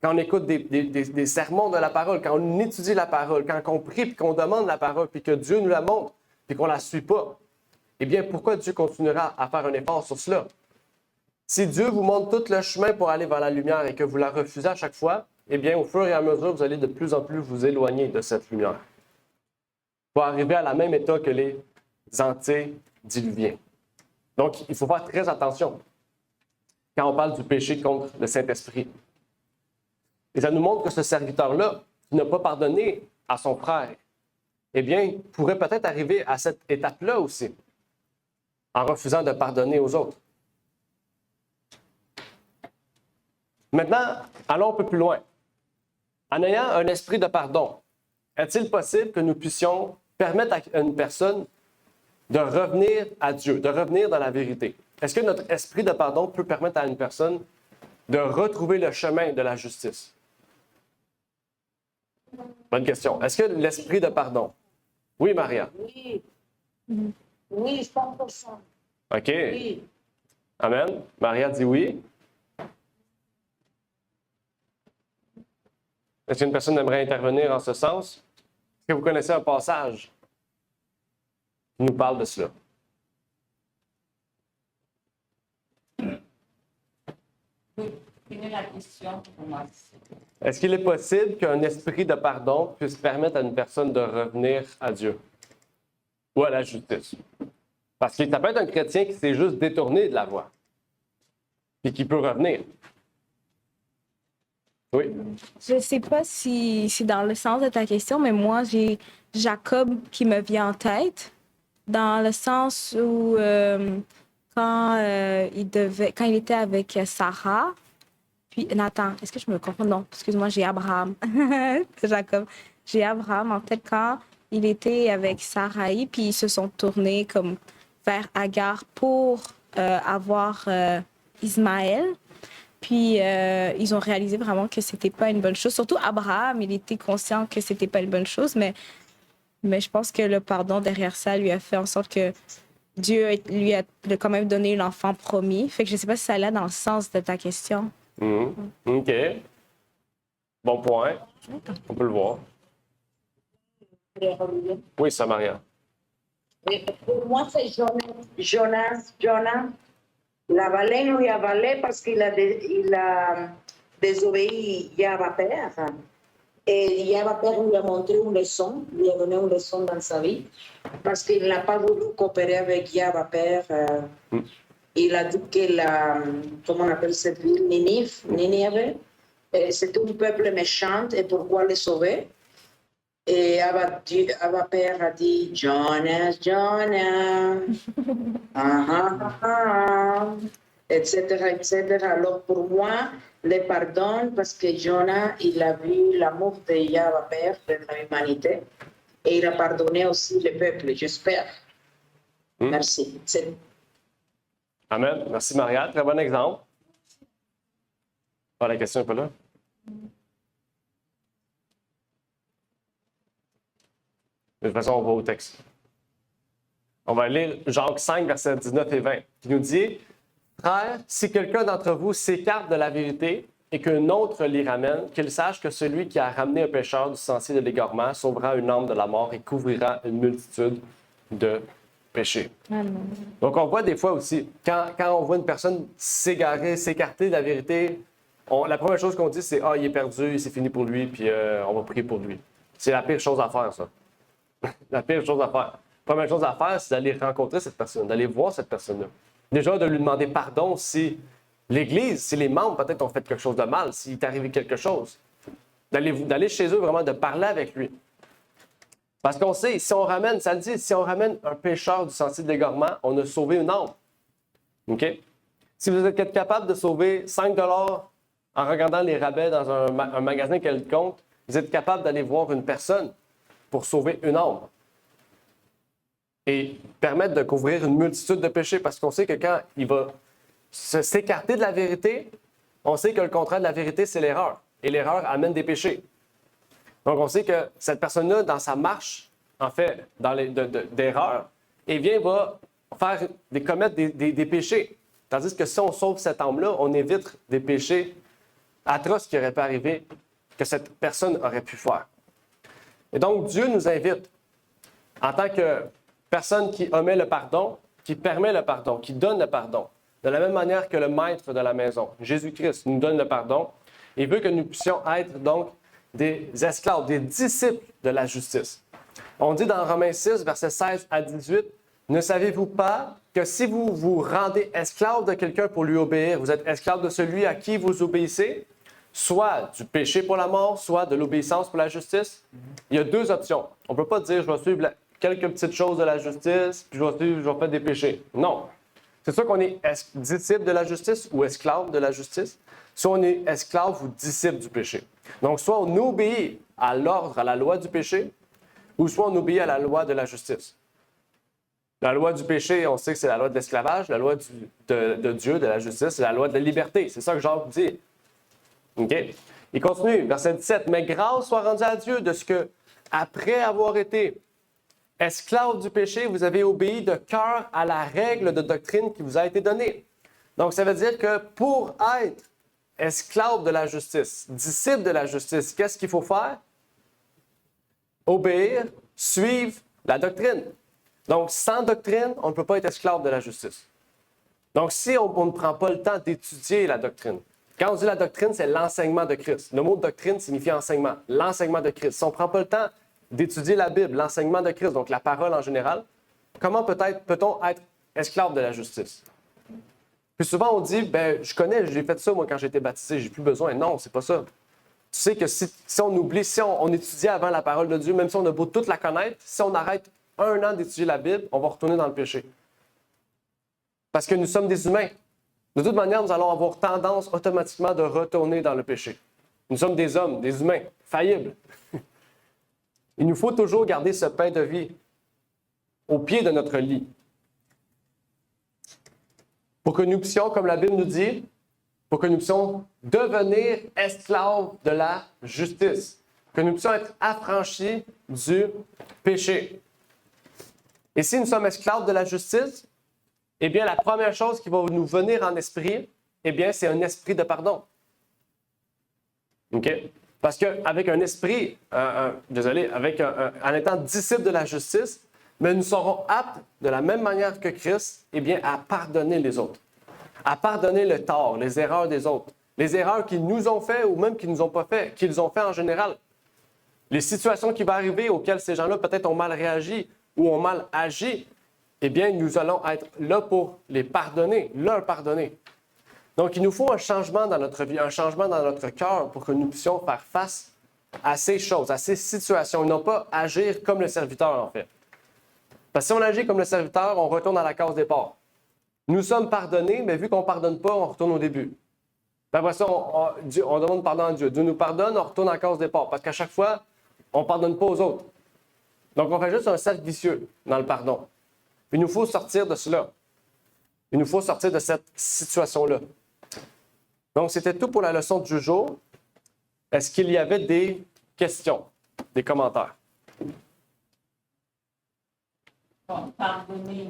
Quand on écoute des sermons de la parole, quand on étudie la parole, quand on prie puis qu'on demande la parole, puis que Dieu nous la montre, puis qu'on ne la suit pas, eh bien, pourquoi Dieu continuera à faire un effort sur cela? Si Dieu vous montre tout le chemin pour aller vers la lumière et que vous la refusez à chaque fois, eh bien, au fur et à mesure, vous allez de plus en plus vous éloigner de cette lumière. Pour arriver à la même état que les antédiluviens. Donc, il faut faire très attention quand on parle du péché contre le Saint-Esprit. Et ça nous montre que ce serviteur-là, qui n'a pas pardonné à son frère, eh bien, pourrait peut-être arriver à cette étape-là aussi, en refusant de pardonner aux autres. Maintenant, allons un peu plus loin. En ayant un esprit de pardon, est-il possible que nous puissions permettre à une personne de revenir à Dieu, de revenir dans la vérité? Est-ce que notre esprit de pardon peut permettre à une personne de retrouver le chemin de la justice? Bonne question. Est-ce que l'esprit de pardon? Oui, Maria. Oui. Oui, 100%. OK. Oui. Amen. Maria dit oui. Est-ce qu'une personne aimerait intervenir en ce sens? Est-ce que vous connaissez un passage qui nous parle de cela? La question pour moi. Est-ce qu'il est possible qu'un esprit de pardon puisse permettre à une personne de revenir à Dieu ou à la justice? Parce que ça peut être un chrétien qui s'est juste détourné de la voie et qui peut revenir. Oui. Je ne sais pas si c'est dans le sens de ta question, mais moi, j'ai Jacob qui me vient en tête, dans le sens où quand il était avec Sarah, puis Nathan, est-ce que je me confonds? Non, excuse-moi, j'ai Abraham. Jacob. J'ai Abraham en tête quand il était avec Sarai, puis ils se sont tournés comme vers Agar pour avoir Ismaël. Puis ils ont réalisé vraiment que c'était pas une bonne chose. Surtout Abraham, il était conscient que c'était pas une bonne chose, mais je pense que le pardon derrière ça lui a fait en sorte que Dieu lui a quand même donné l'enfant promis. Fait que je sais pas si ça allait dans le sens de ta question. OK. Bon point. On peut le voir. Oui, Samaria. Pour moi, c'est Jonas. La baleine lui a avalé parce qu'il a désobéi Yahvé Père. Et Yahvé Père lui a montré une leçon, lui a donné une leçon dans sa vie, parce qu'il n'a pas voulu coopérer avec Yahvé Père. Il a dit que comment on appelle cette ville, Ninive, c'était un peuple méchant et pourquoi le sauver? Et Abba Père a dit Jonas, etc. Alors pour moi, le pardon, parce que Jonas, il a vu l'amour de Yahvé Père de l'humanité et il a pardonné aussi le peuple, j'espère. Merci. Amen. Merci, Maria. Très bon exemple. Ah, la question n'est pas là. De toute façon, on va au texte. On va lire Jacques 5, versets 19 et 20, qui nous dit « Frères, si quelqu'un d'entre vous s'écarte de la vérité et qu'un autre l'y ramène, qu'il sache que celui qui a ramené un pécheur du sentier de l'égarement sauvera une âme de la mort et couvrira une multitude de péchés. » Donc, on voit des fois aussi, quand on voit une personne s'égarer, s'écarter de la vérité, la première chose qu'on dit, c'est « Ah, il est perdu, c'est fini pour lui, puis on va prier pour lui. » C'est la pire chose à faire, ça. La pire chose à faire. La première chose à faire, c'est d'aller rencontrer cette personne, d'aller voir cette personne-là. Déjà, de lui demander pardon si l'Église, si les membres peut-être ont fait quelque chose de mal, s'il est arrivé quelque chose. D'aller chez eux, vraiment, de parler avec lui. Parce qu'on sait, si on ramène, ça le dit, si on ramène un pécheur du sentier de l'égarement, on a sauvé une âme. OK? Si vous êtes capable de sauver 5 $ en regardant les rabais dans un magasin quelconque, vous êtes capable d'aller voir une personne pour sauver une âme. Et permettre de couvrir une multitude de péchés, parce qu'on sait que quand il va s'écarter de la vérité, on sait que le contraire de la vérité, c'est l'erreur. Et l'erreur amène des péchés. Donc, on sait que cette personne-là, dans sa marche, en fait, d'erreur, va commettre des péchés. Tandis que si on sauve cette âme-là, on évite des péchés atroces qui auraient pu arriver, que cette personne aurait pu faire. Et donc, Dieu nous invite, en tant que personne qui omet le pardon, qui permet le pardon, qui donne le pardon, de la même manière que le maître de la maison, Jésus-Christ, nous donne le pardon. Il veut que nous puissions être donc des esclaves, des disciples de la justice. On dit dans Romains 6, versets 16 à 18, « Ne savez-vous pas que si vous vous rendez esclave de quelqu'un pour lui obéir, vous êtes esclave de celui à qui vous obéissez? soit du péché pour la mort, soit de l'obéissance pour la justice. Il y a deux options. On ne peut pas dire je vais suivre quelques petites choses de la justice, puis je vais faire des péchés. Non. C'est sûr qu'on est disciple de la justice ou esclave de la justice, soit on est esclave ou disciple du péché. Donc, soit on obéit à l'ordre, à la loi du péché, ou soit on obéit à la loi de la justice. La loi du péché, on sait que c'est la loi de l'esclavage. La loi de Dieu, de la justice, c'est la loi de la liberté. C'est ça que Jacques dit. OK? Il continue, verset 17. « Mais grâce soit rendue à Dieu de ce que, après avoir été esclave du péché, vous avez obéi de cœur à la règle de doctrine qui vous a été donnée. » Donc, ça veut dire que pour être esclave de la justice, disciple de la justice, qu'est-ce qu'il faut faire? Obéir, suivre la doctrine. Donc, sans doctrine, on ne peut pas être esclave de la justice. Donc, si on ne prend pas le temps d'étudier la doctrine, quand on dit la doctrine, c'est l'enseignement de Christ. Le mot doctrine signifie enseignement, l'enseignement de Christ. Si on ne prend pas le temps d'étudier la Bible, l'enseignement de Christ, donc la parole en général, comment peut-on être esclave de la justice? Puis souvent, on dit, je connais, j'ai fait ça, moi, quand j'ai été baptisé, j'ai plus besoin. Non, c'est pas ça. Tu sais que si on oublie, si on étudie avant la parole de Dieu, même si on a beau toute la connaître, si on arrête 1 an d'étudier la Bible, on va retourner dans le péché. Parce que nous sommes des humains. De toute manière, nous allons avoir tendance automatiquement de retourner dans le péché. Nous sommes des hommes, des humains, faillibles. Il nous faut toujours garder ce pain de vie au pied de notre lit. Pour que nous puissions, comme la Bible nous dit, pour que nous puissions devenir esclaves de la justice. Que nous puissions être affranchis du péché. Et si nous sommes esclaves de la justice, eh bien, la première chose qui va nous venir en esprit, eh bien, c'est un esprit de pardon. OK? Parce qu'avec un esprit, en étant disciple de la justice, mais nous serons aptes, de la même manière que Christ, eh bien, à pardonner les autres. À pardonner le tort, les erreurs des autres. Les erreurs qu'ils nous ont fait ou même qu'ils ne nous ont pas fait, qu'ils ont fait en général. Les situations qui vont arriver auxquelles ces gens-là peut-être ont mal réagi ou ont mal agi, eh bien, nous allons être là pour les pardonner, leur pardonner. Donc, il nous faut un changement dans notre vie, un changement dans notre cœur pour que nous puissions faire face à ces choses, à ces situations, et non pas agir comme le serviteur, en fait. Parce que si on agit comme le serviteur, on retourne à la case départ. Nous sommes pardonnés, mais vu qu'on ne pardonne pas, on retourne au début. Puis après ça, on demande pardon à Dieu. Dieu nous pardonne, on retourne à la case départ. Parce qu'à chaque fois, on ne pardonne pas aux autres. Donc, on fait juste un cercle vicieux dans le pardon. Il nous faut sortir de cela. Il nous faut sortir de cette situation-là. Donc, c'était tout pour la leçon du jour. Est-ce qu'il y avait des questions, des commentaires? Bon, pardonner.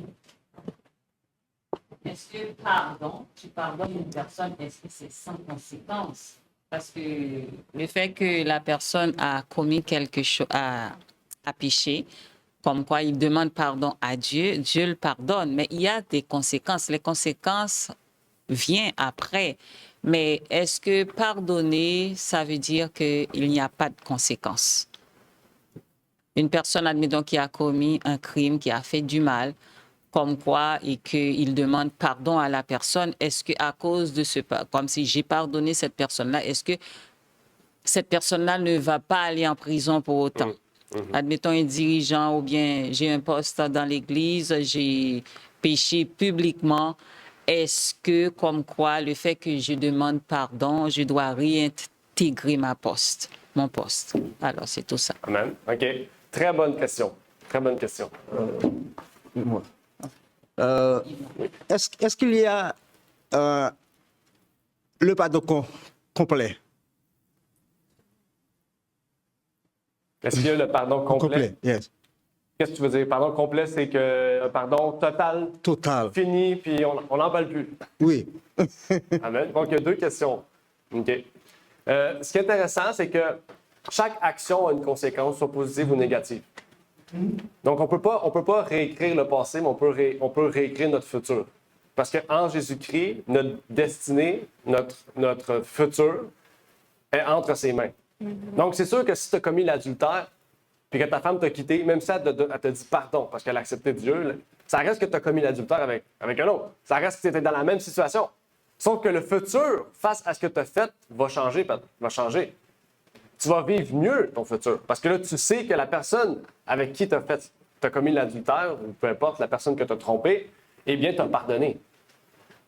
Est-ce que tu pardonnes une personne, est-ce que c'est sans conséquence? Parce que le fait que la personne a commis quelque chose, a péché, comme quoi il demande pardon à Dieu, Dieu le pardonne, mais il y a des conséquences. Les conséquences viennent après. Mais est-ce que pardonner, ça veut dire qu'il n'y a pas de conséquences? Une personne, admettons, qui a commis un crime, qui a fait du mal, comme quoi, et qu'il demande pardon à la personne, est-ce qu'à cause de ce, comme si j'ai pardonné cette personne-là, est-ce que cette personne-là ne va pas aller en prison pour autant? Admettons un dirigeant ou bien j'ai un poste dans l'église, j'ai péché publiquement. Est-ce que, comme quoi, le fait que je demande pardon, je dois réintégrer mon poste? Alors, c'est tout ça. Amen. OK. Très bonne question. Très bonne question. Est-ce qu'il y a le pardon complet? Est-ce qu'il y a le pardon complet? Yes. Qu'est-ce que tu veux dire? Pardon complet, c'est que un pardon total, Total. fini, puis on n'en parle plus. Oui. Amen. Donc, il y a deux questions. OK. Ce qui est intéressant, c'est que chaque action a une conséquence, soit positive ou négative. Donc, on peut pas réécrire le passé, mais on peut réécrire notre futur. Parce qu'en Jésus-Christ, notre destinée, notre futur est entre ses mains. Donc, c'est sûr que si tu as commis l'adultère, puis que ta femme t'a quitté, même si elle te dit pardon parce qu'elle a accepté Dieu, ça reste que tu as commis l'adultère avec un autre. Ça reste que tu étais dans la même situation. Sauf que le futur, face à ce que tu as fait, va changer. Tu vas vivre mieux ton futur. Parce que là, tu sais que la personne avec qui tu as commis l'adultère, ou peu importe, la personne que tu as trompée, eh bien, tu as pardonné.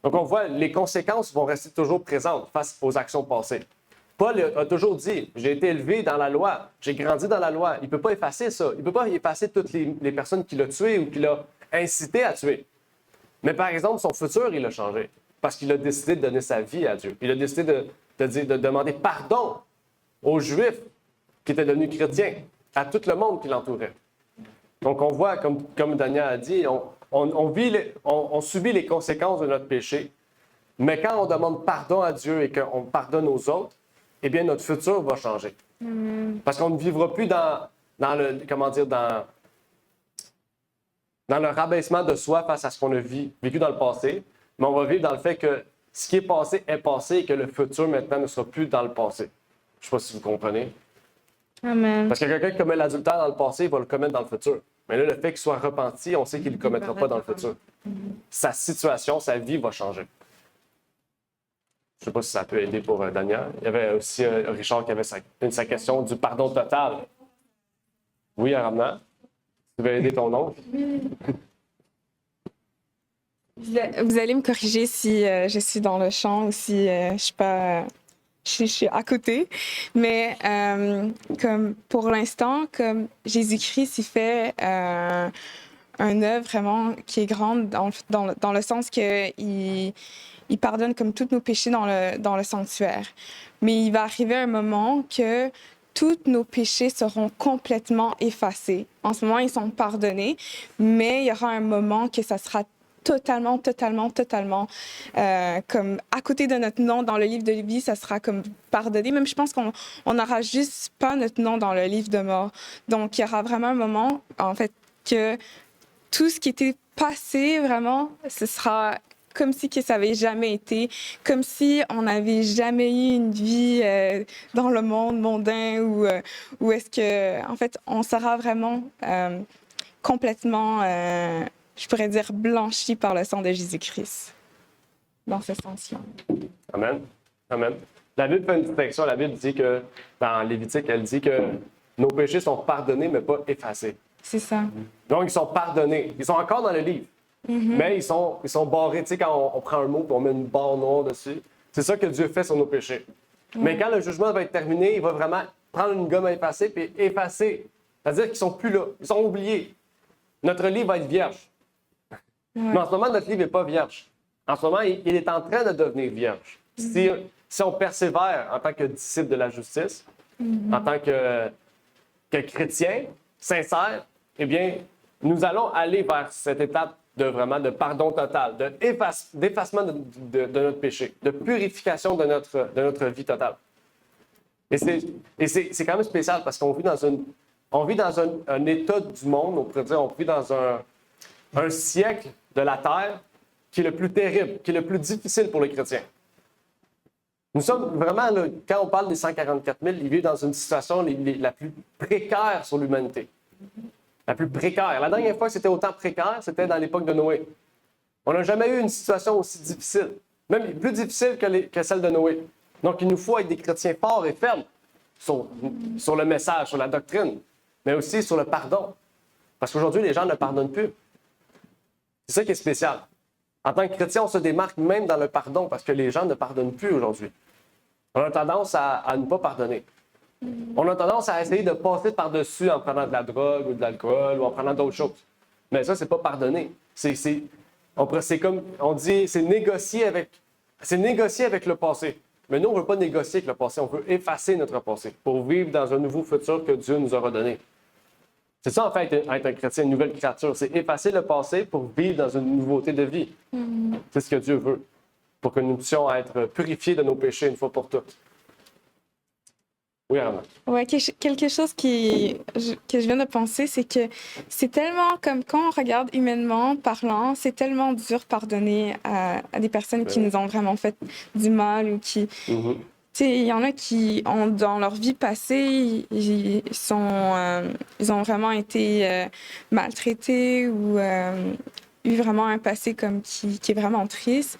Donc, on voit, les conséquences vont rester toujours présentes face aux actions passées. Paul a toujours dit, j'ai été élevé dans la loi, j'ai grandi dans la loi. Il ne peut pas effacer ça. Il ne peut pas effacer toutes les personnes qu'il a tuées ou qu'il a incité à tuer. Mais par exemple, son futur, il a changé. Parce qu'il a décidé de donner sa vie à Dieu. Il a décidé de demander pardon aux Juifs qui étaient devenus chrétiens, à tout le monde qui l'entourait. Donc, on voit, comme Daniel a dit, on subit les conséquences de notre péché, mais quand on demande pardon à Dieu et qu'on pardonne aux autres, eh bien, notre futur va changer. Parce qu'on ne vivra plus dans le rabaissement de soi face à ce qu'on a vécu dans le passé, mais on va vivre dans le fait que ce qui est passé et que le futur maintenant ne sera plus dans le passé. Je ne sais pas si vous comprenez. Amen. Parce que quelqu'un qui commet l'adultère dans le passé, il va le commettre dans le futur. Mais là, le fait qu'il soit repenti, on sait qu'il ne le commettra pas dans le futur. Sa situation, sa vie va changer. Je ne sais pas si ça peut aider pour Daniel. Il y avait aussi Richard qui avait sa question du pardon total. Oui, Aramna? Tu veux aider ton oncle? Vous allez me corriger si je suis dans le champ ou si je suis pas... Je suis à côté, mais comme pour l'instant, comme Jésus-Christ, il fait un œuvre vraiment qui est grande dans le sens qu'il il pardonne comme tous nos péchés dans le sanctuaire. Mais il va arriver un moment que tous nos péchés seront complètement effacés. En ce moment, ils sont pardonnés, mais il y aura un moment que ça sera totalement, comme à côté de notre nom dans le livre de vie, ça sera comme pardonné. Même je pense qu'on n'aura juste pas notre nom dans le livre de mort. Donc, il y aura vraiment un moment, en fait, que tout ce qui était passé, vraiment, ce sera comme si que ça n'avait jamais été, comme si on n'avait jamais eu une vie dans le monde mondain où est-ce que, en fait, on sera vraiment complètement... je pourrais dire blanchi par le sang de Jésus-Christ, dans ce sens-là. Amen. Amen. La Bible fait une distinction. La Bible dit que, dans Lévitique, elle dit que nos péchés sont pardonnés, mais pas effacés. C'est ça. Donc, ils sont pardonnés. Ils sont encore dans le livre, mais ils sont barrés. Tu sais, quand on prend un mot et on met une barre noire dessus, c'est ça que Dieu fait sur nos péchés. Mais quand le jugement va être terminé, il va vraiment prendre une gomme à effacer puis effacer. C'est-à-dire qu'ils ne sont plus là. Ils sont oubliés. Notre livre va être vierge. Mais en ce moment, notre livre n'est pas vierge. En ce moment, il est en train de devenir vierge. Si on persévère en tant que disciple de la justice, en tant que chrétien sincère, eh bien, nous allons aller vers cette étape de pardon total, d'effacement de notre péché, de purification de notre vie totale. Et c'est quand même spécial parce qu'on vit dans un état du monde, on pourrait dire, on vit dans un siècle de la terre qui est le plus terrible, qui est le plus difficile pour les chrétiens. Nous sommes vraiment, là, quand on parle des 144 000, ils vivent dans une situation la plus précaire sur l'humanité. La plus précaire. La dernière fois que c'était autant précaire, c'était dans l'époque de Noé. On n'a jamais eu une situation aussi difficile, même plus difficile que celle de Noé. Donc, il nous faut être des chrétiens forts et fermes sur le message, sur la doctrine, mais aussi sur le pardon. Parce qu'aujourd'hui, les gens ne pardonnent plus. C'est ça qui est spécial. En tant que chrétien, on se démarque même dans le pardon parce que les gens ne pardonnent plus aujourd'hui. On a tendance à ne pas pardonner. On a tendance à essayer de passer par-dessus en prenant de la drogue ou de l'alcool ou en prenant d'autres choses. Mais ça, c'est pas pardonner. C'est comme on dit, c'est négocier avec le passé. Mais nous, on ne veut pas négocier avec le passé, on veut effacer notre passé pour vivre dans un nouveau futur que Dieu nous aura donné. C'est ça, en fait, être un chrétien, une nouvelle créature. C'est effacer le passé pour vivre dans une nouveauté de vie. C'est ce que Dieu veut, pour que nous puissions être purifiés de nos péchés une fois pour toutes. Oui, Armand. Oui, quelque chose que je viens de penser, c'est que c'est tellement, comme quand on regarde humainement parlant, c'est tellement dur pardonner à des personnes qui nous ont vraiment fait du mal ou qui... Tu sais, il y en a qui ont, dans leur vie passée, ils ont vraiment été maltraités ou eu vraiment un passé comme qui est vraiment triste.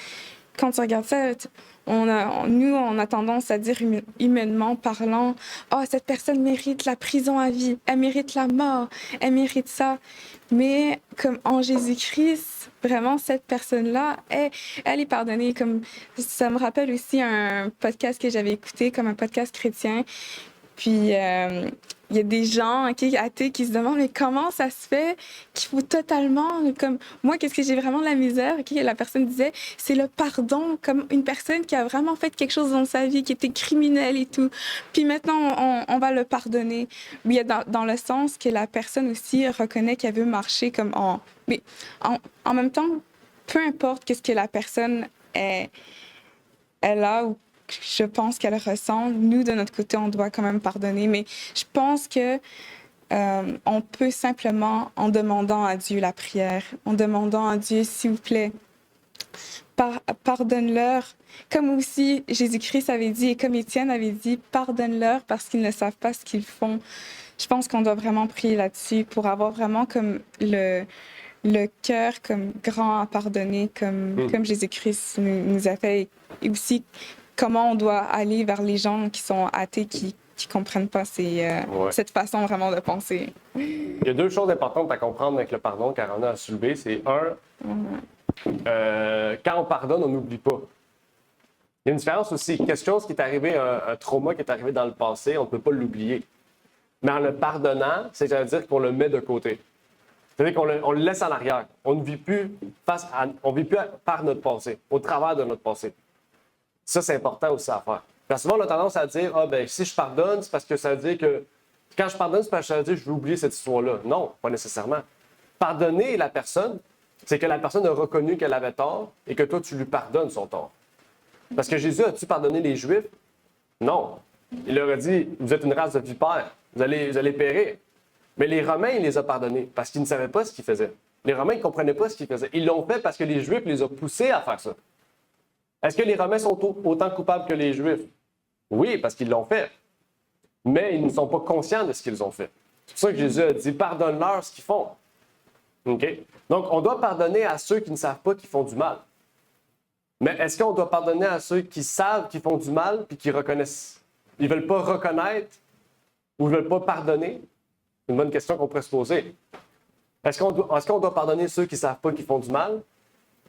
quand tu regardes ça, nous, on a tendance à dire humainement parlant, « Oh, cette personne mérite la prison à vie, elle mérite la mort, elle mérite ça. » Mais comme en Jésus-Christ, vraiment, cette personne-là, elle est pardonnée. Comme, ça me rappelle aussi un podcast que j'avais écouté, comme un podcast chrétien. Puis, il y a des gens athées qui se demandent, mais comment ça se fait qu'il faut totalement, comme moi, qu'est-ce que j'ai vraiment de la misère? La personne disait, c'est le pardon, comme une personne qui a vraiment fait quelque chose dans sa vie, qui était criminelle et tout. Puis maintenant, on va le pardonner. Mais dans le sens que la personne aussi reconnaît qu'elle veut marcher comme en... Mais en même temps, peu importe qu'est-ce que la personne elle a ou je pense qu'elle ressent, nous, de notre côté, on doit quand même pardonner. Mais je pense que on peut simplement, en demandant à Dieu la prière, en demandant à Dieu, s'il vous plaît, pardonne-leur. Comme aussi Jésus-Christ avait dit, et comme Étienne avait dit, pardonne-leur parce qu'ils ne savent pas ce qu'ils font. Je pense qu'on doit vraiment prier là-dessus pour avoir vraiment comme le cœur comme grand à pardonner, comme Jésus-Christ nous a fait. Et aussi, comment on doit aller vers les gens qui sont athées, qui comprennent pas cette façon vraiment de penser. Il y a deux choses importantes à comprendre avec le pardon qu'Arana a soulevé. C'est quand on pardonne, on n'oublie pas. Il y a une différence aussi. Quelque chose qui est arrivé, un trauma qui est arrivé dans le passé, on ne peut pas l'oublier. Mais en le pardonnant, c'est-à-dire qu'on le met de côté. C'est-à-dire qu'on le laisse en arrière. On ne vit plus par notre passé, au travers de notre passé. Ça, c'est important aussi à faire. Parce que souvent, on a tendance à dire, si je pardonne, c'est parce que ça veut dire que... Quand je pardonne, c'est parce que ça veut dire que je vais oublier cette histoire-là. Non, pas nécessairement. Pardonner la personne, c'est que la personne a reconnu qu'elle avait tort et que toi, tu lui pardonnes son tort. Parce que Jésus, a-tu pardonné les Juifs? Non. Il leur a dit, vous êtes une race de vipères, vous allez périr. Mais les Romains, il les a pardonnés parce qu'ils ne savaient pas ce qu'ils faisaient. Les Romains, ils ne comprenaient pas ce qu'ils faisaient. Ils l'ont fait parce que les Juifs les ont poussés à faire ça. Est-ce que les Romains sont autant coupables que les Juifs? Oui, parce qu'ils l'ont fait. Mais ils ne sont pas conscients de ce qu'ils ont fait. C'est pour ça que Jésus a dit, pardonne-leur ce qu'ils font. OK? Donc, on doit pardonner à ceux qui ne savent pas qu'ils font du mal. Mais est-ce qu'on doit pardonner à ceux qui savent qu'ils font du mal puis qui reconnaissent? Ils ne veulent pas reconnaître ou ils ne veulent pas pardonner? C'est une bonne question qu'on pourrait se poser. Est-ce qu'on doit pardonner ceux qui ne savent pas qu'ils font du mal?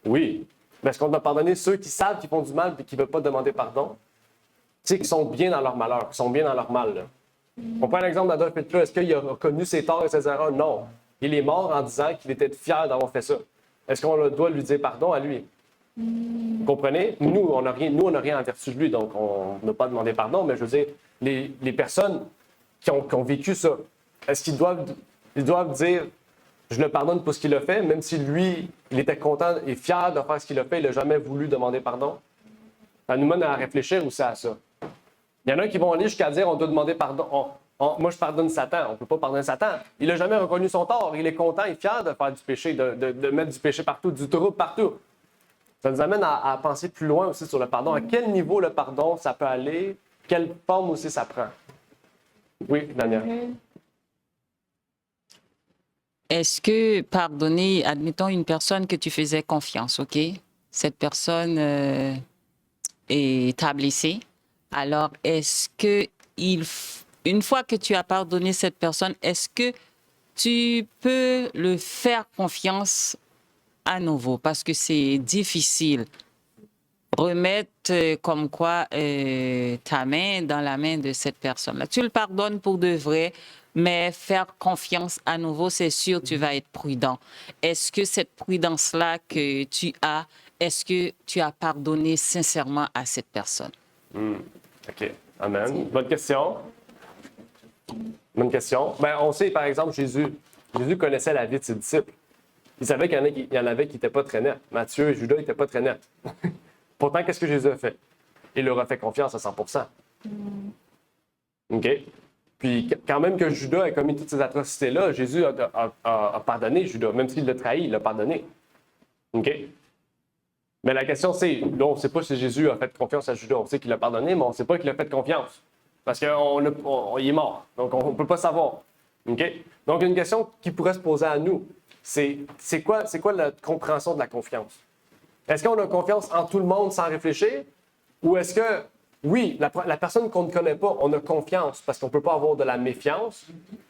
Oui. Mais est-ce qu'on doit pardonner ceux qui savent qu'ils font du mal et qui ne veulent pas demander pardon? Tu sais, qui sont bien dans leur malheur, qui sont bien dans leur mal. Là. On prend l'exemple d'Adolf Hitler. Est-ce qu'il a reconnu ses torts et ses erreurs? Non. Il est mort en disant qu'il était fier d'avoir fait ça. Est-ce qu'on doit lui dire pardon à lui? Vous comprenez? Nous, on n'a rien en vertu de lui, donc on n'a pas demandé pardon, mais je veux dire, les personnes qui ont vécu ça, est-ce qu'ils doivent dire je le pardonne pour ce qu'il a fait, même si lui, il était content et fier de faire ce qu'il a fait, il n'a jamais voulu demander pardon? Ça nous mène à réfléchir aussi à ça. Il y en a qui vont aller jusqu'à dire on doit demander pardon. Moi, je pardonne Satan. On ne peut pas pardonner Satan. Il n'a jamais reconnu son tort. Il est content et fier de faire du péché, de mettre du péché partout, du trouble partout. Ça nous amène à penser plus loin aussi sur le pardon. À quel niveau le pardon, ça peut aller? Quelle forme aussi ça prend? Oui, Daniel. Est-ce que pardonner, admettons une personne que tu faisais confiance, OK? Cette personne t'a blessé. Alors, est-ce que une fois que tu as pardonné cette personne, est-ce que tu peux le faire confiance à nouveau? Parce que c'est difficile. Remettre comme quoi ta main dans la main de cette personne-là. Tu le pardonnes pour de vrai, mais faire confiance à nouveau, c'est sûr, tu vas être prudent. Est-ce que cette prudence-là que tu as, est-ce que tu as pardonné sincèrement à cette personne? OK. Amen. Bonne question. Bonne question. Ben, on sait, par exemple, Jésus connaissait la vie de ses disciples. Il savait qu'il y en avait qui n'étaient pas très nets. Matthieu et Judas n'étaient pas très nets. Pourtant, qu'est-ce que Jésus a fait? Il leur a fait confiance à 100%. OK? Puis, quand même que Judas ait commis toutes ces atrocités-là, Jésus a pardonné Judas. Même s'il l'a trahi, il l'a pardonné. OK? Mais la question, c'est, là, on ne sait pas si Jésus a fait confiance à Judas. On sait qu'il l'a pardonné, mais on ne sait pas qu'il a fait confiance. Parce qu'il est mort. Donc, on ne peut pas savoir. OK? Donc, une question qui pourrait se poser à nous, c'est quoi la compréhension de la confiance? Est-ce qu'on a confiance en tout le monde sans réfléchir? Ou est-ce que, oui, la personne qu'on ne connaît pas, on a confiance parce qu'on ne peut pas avoir de la méfiance,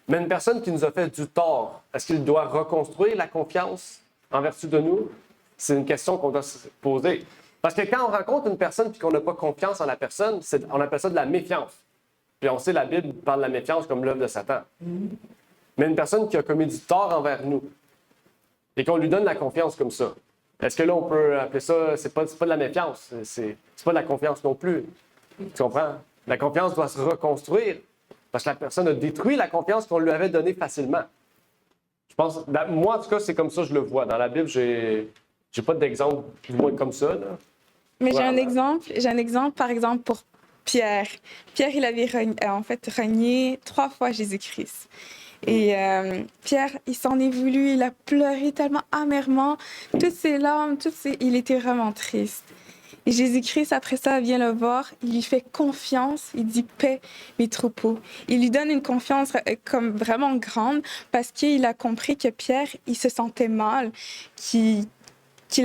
mais une personne qui nous a fait du tort, est-ce qu'il doit reconstruire la confiance en vertu de nous? C'est une question qu'on doit se poser. Parce que quand on rencontre une personne et qu'on n'a pas confiance en la personne, on appelle ça de la méfiance. Puis on sait, la Bible parle de la méfiance comme l'œuvre de Satan. Mais une personne qui a commis du tort envers nous et qu'on lui donne la confiance comme ça, est-ce que là, on peut appeler ça, c'est pas de la méfiance, c'est pas de la confiance non plus. Tu comprends? La confiance doit se reconstruire parce que la personne a détruit la confiance qu'on lui avait donnée facilement. Je pense, moi, en tout cas, c'est comme ça que je le vois. Dans la Bible, j'ai pas d'exemple du moins comme ça, là. Mais j'ai un Voilà. exemple, par exemple, pour Pierre. Pierre, il avait renié 3 fois Jésus-Christ. Et Pierre, il s'en est voulu, il a pleuré tellement amèrement, toutes ses larmes, il était vraiment triste. Et Jésus-Christ, après ça, vient le voir, il lui fait confiance, il dit paix mes troupeaux. Il lui donne une confiance comme vraiment grande parce qu'il a compris que Pierre, il se sentait mal, qu'il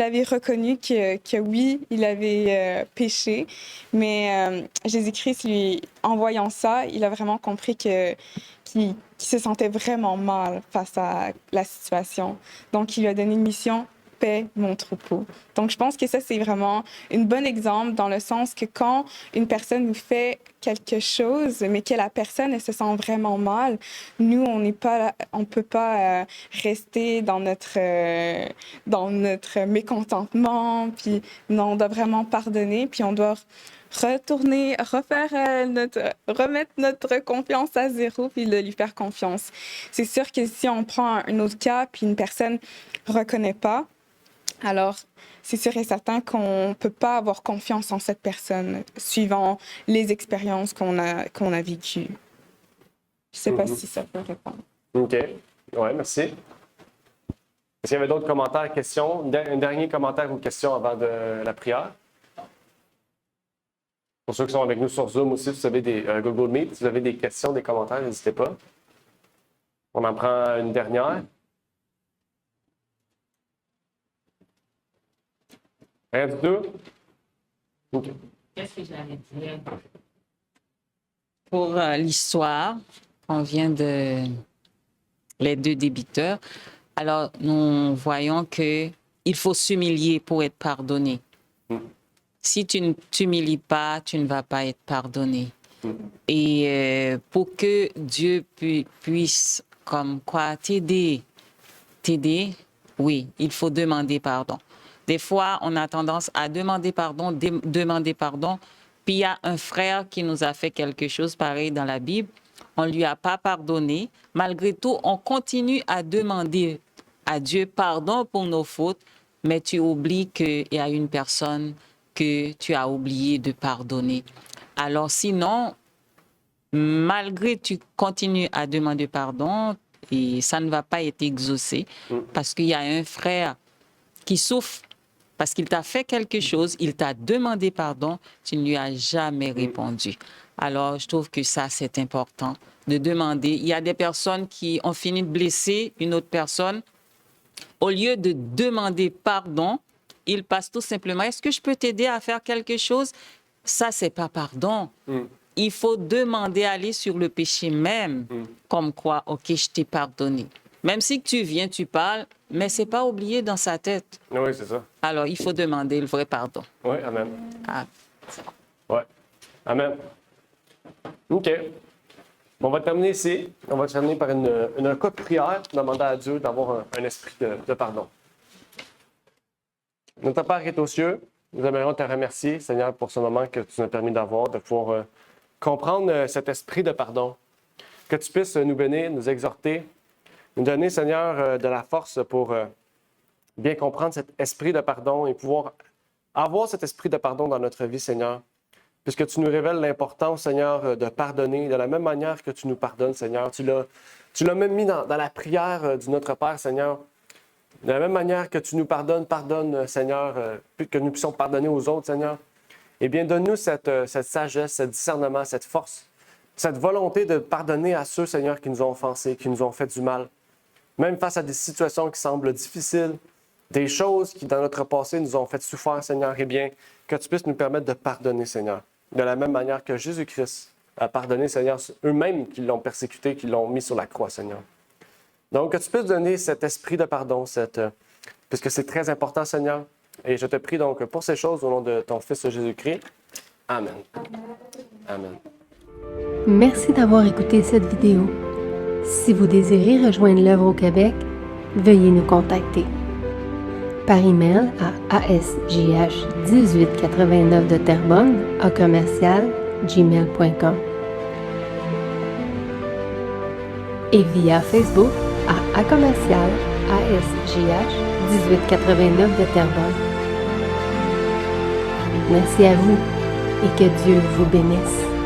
avait reconnu que oui, il avait péché, mais Jésus-Christ, lui, en voyant ça, il a vraiment compris qu'il se sentait vraiment mal face à la situation. Donc, il lui a donné une mission, paix mon troupeau. Donc, je pense que ça, c'est vraiment un bon exemple dans le sens que quand une personne nous fait quelque chose, mais que la personne, elle se sent vraiment mal, nous, on peut pas rester dans notre mécontentement, puis non, on doit vraiment pardonner, puis on doit remettre notre confiance à zéro, puis de lui faire confiance. C'est sûr que si on prend un autre cas, puis une personne reconnaît pas, alors c'est sûr et certain qu'on peut pas avoir confiance en cette personne, suivant les expériences qu'on a vécues. Je sais pas si ça peut répondre. OK. Oui, merci. Est-ce qu'il y avait d'autres commentaires, questions? Un dernier commentaire ou question avant de la prière? Pour ceux qui sont avec nous sur Zoom aussi, si vous avez des Google Meet, si vous avez des questions, des commentaires, n'hésitez pas. On en prend une dernière. Rien du tout? OK. Qu'est-ce que j'allais dire? Pour l'histoire, on vient de les 2 débiteurs. Alors, nous voyons que il faut s'humilier pour être pardonné. Si tu ne t'humilies pas, tu ne vas pas être pardonné. Et pour que Dieu puisse, comme quoi, t'aider, oui, il faut demander pardon. Des fois, on a tendance à demander pardon, puis il y a un frère qui nous a fait quelque chose pareil dans la Bible, on ne lui a pas pardonné. Malgré tout, on continue à demander à Dieu pardon pour nos fautes, mais tu oublies qu'il y a une personne que tu as oublié de pardonner. Alors sinon, malgré que tu continues à demander pardon, et ça ne va pas être exaucé, parce qu'il y a un frère qui souffre parce qu'il t'a fait quelque chose, il t'a demandé pardon, tu ne lui as jamais répondu. Alors, je trouve que ça, c'est important de demander. Il y a des personnes qui ont fini de blesser une autre personne. Au lieu de demander pardon, ils passent tout simplement, est-ce que je peux t'aider à faire quelque chose? Ça, c'est pas pardon. Il faut demander à aller sur le péché même, comme quoi, OK, je t'ai pardonné. Même si tu viens, tu parles, mais c'est pas oublié dans sa tête. Oui, c'est ça. Alors, il faut demander le vrai pardon. Oui, amen. Ah. Oui, amen. OK. On va terminer ici. On va terminer par un cas de prière, demander à Dieu d'avoir un esprit de pardon. Notre Père qui est aux cieux, nous aimerions te remercier, Seigneur, pour ce moment que tu nous as permis d'avoir, de pouvoir comprendre cet esprit de pardon. Que tu puisses nous bénir, nous exhorter, nous donner, Seigneur, de la force pour bien comprendre cet esprit de pardon et pouvoir avoir cet esprit de pardon dans notre vie, Seigneur. Puisque tu nous révèles l'importance, Seigneur, de pardonner de la même manière que tu nous pardonnes, Seigneur. Tu l'as même mis dans la prière du Notre Père, Seigneur. De la même manière que tu nous pardonnes, Seigneur, que nous puissions pardonner aux autres, Seigneur. Eh bien, donne-nous cette sagesse, ce discernement, cette force, cette volonté de pardonner à ceux, Seigneur, qui nous ont offensés, qui nous ont fait du mal. Même face à des situations qui semblent difficiles, des choses qui, dans notre passé, nous ont fait souffrir, Seigneur, eh bien, que tu puisses nous permettre de pardonner, Seigneur. De la même manière que Jésus-Christ a pardonné, Seigneur, eux-mêmes qui l'ont persécuté, qui l'ont mis sur la croix, Seigneur. Donc, que tu puisses donner cet esprit de pardon, puisque c'est très important, Seigneur. Et je te prie donc pour ces choses au nom de ton Fils Jésus-Christ. Amen. Amen. Merci d'avoir écouté cette vidéo. Si vous désirez rejoindre l'œuvre au Québec, veuillez nous contacter par email à asjh1889 de Terrebonne à commercial@gmail.com et via Facebook à commercial asjh1889 de Terrebonne. Merci à vous et que Dieu vous bénisse.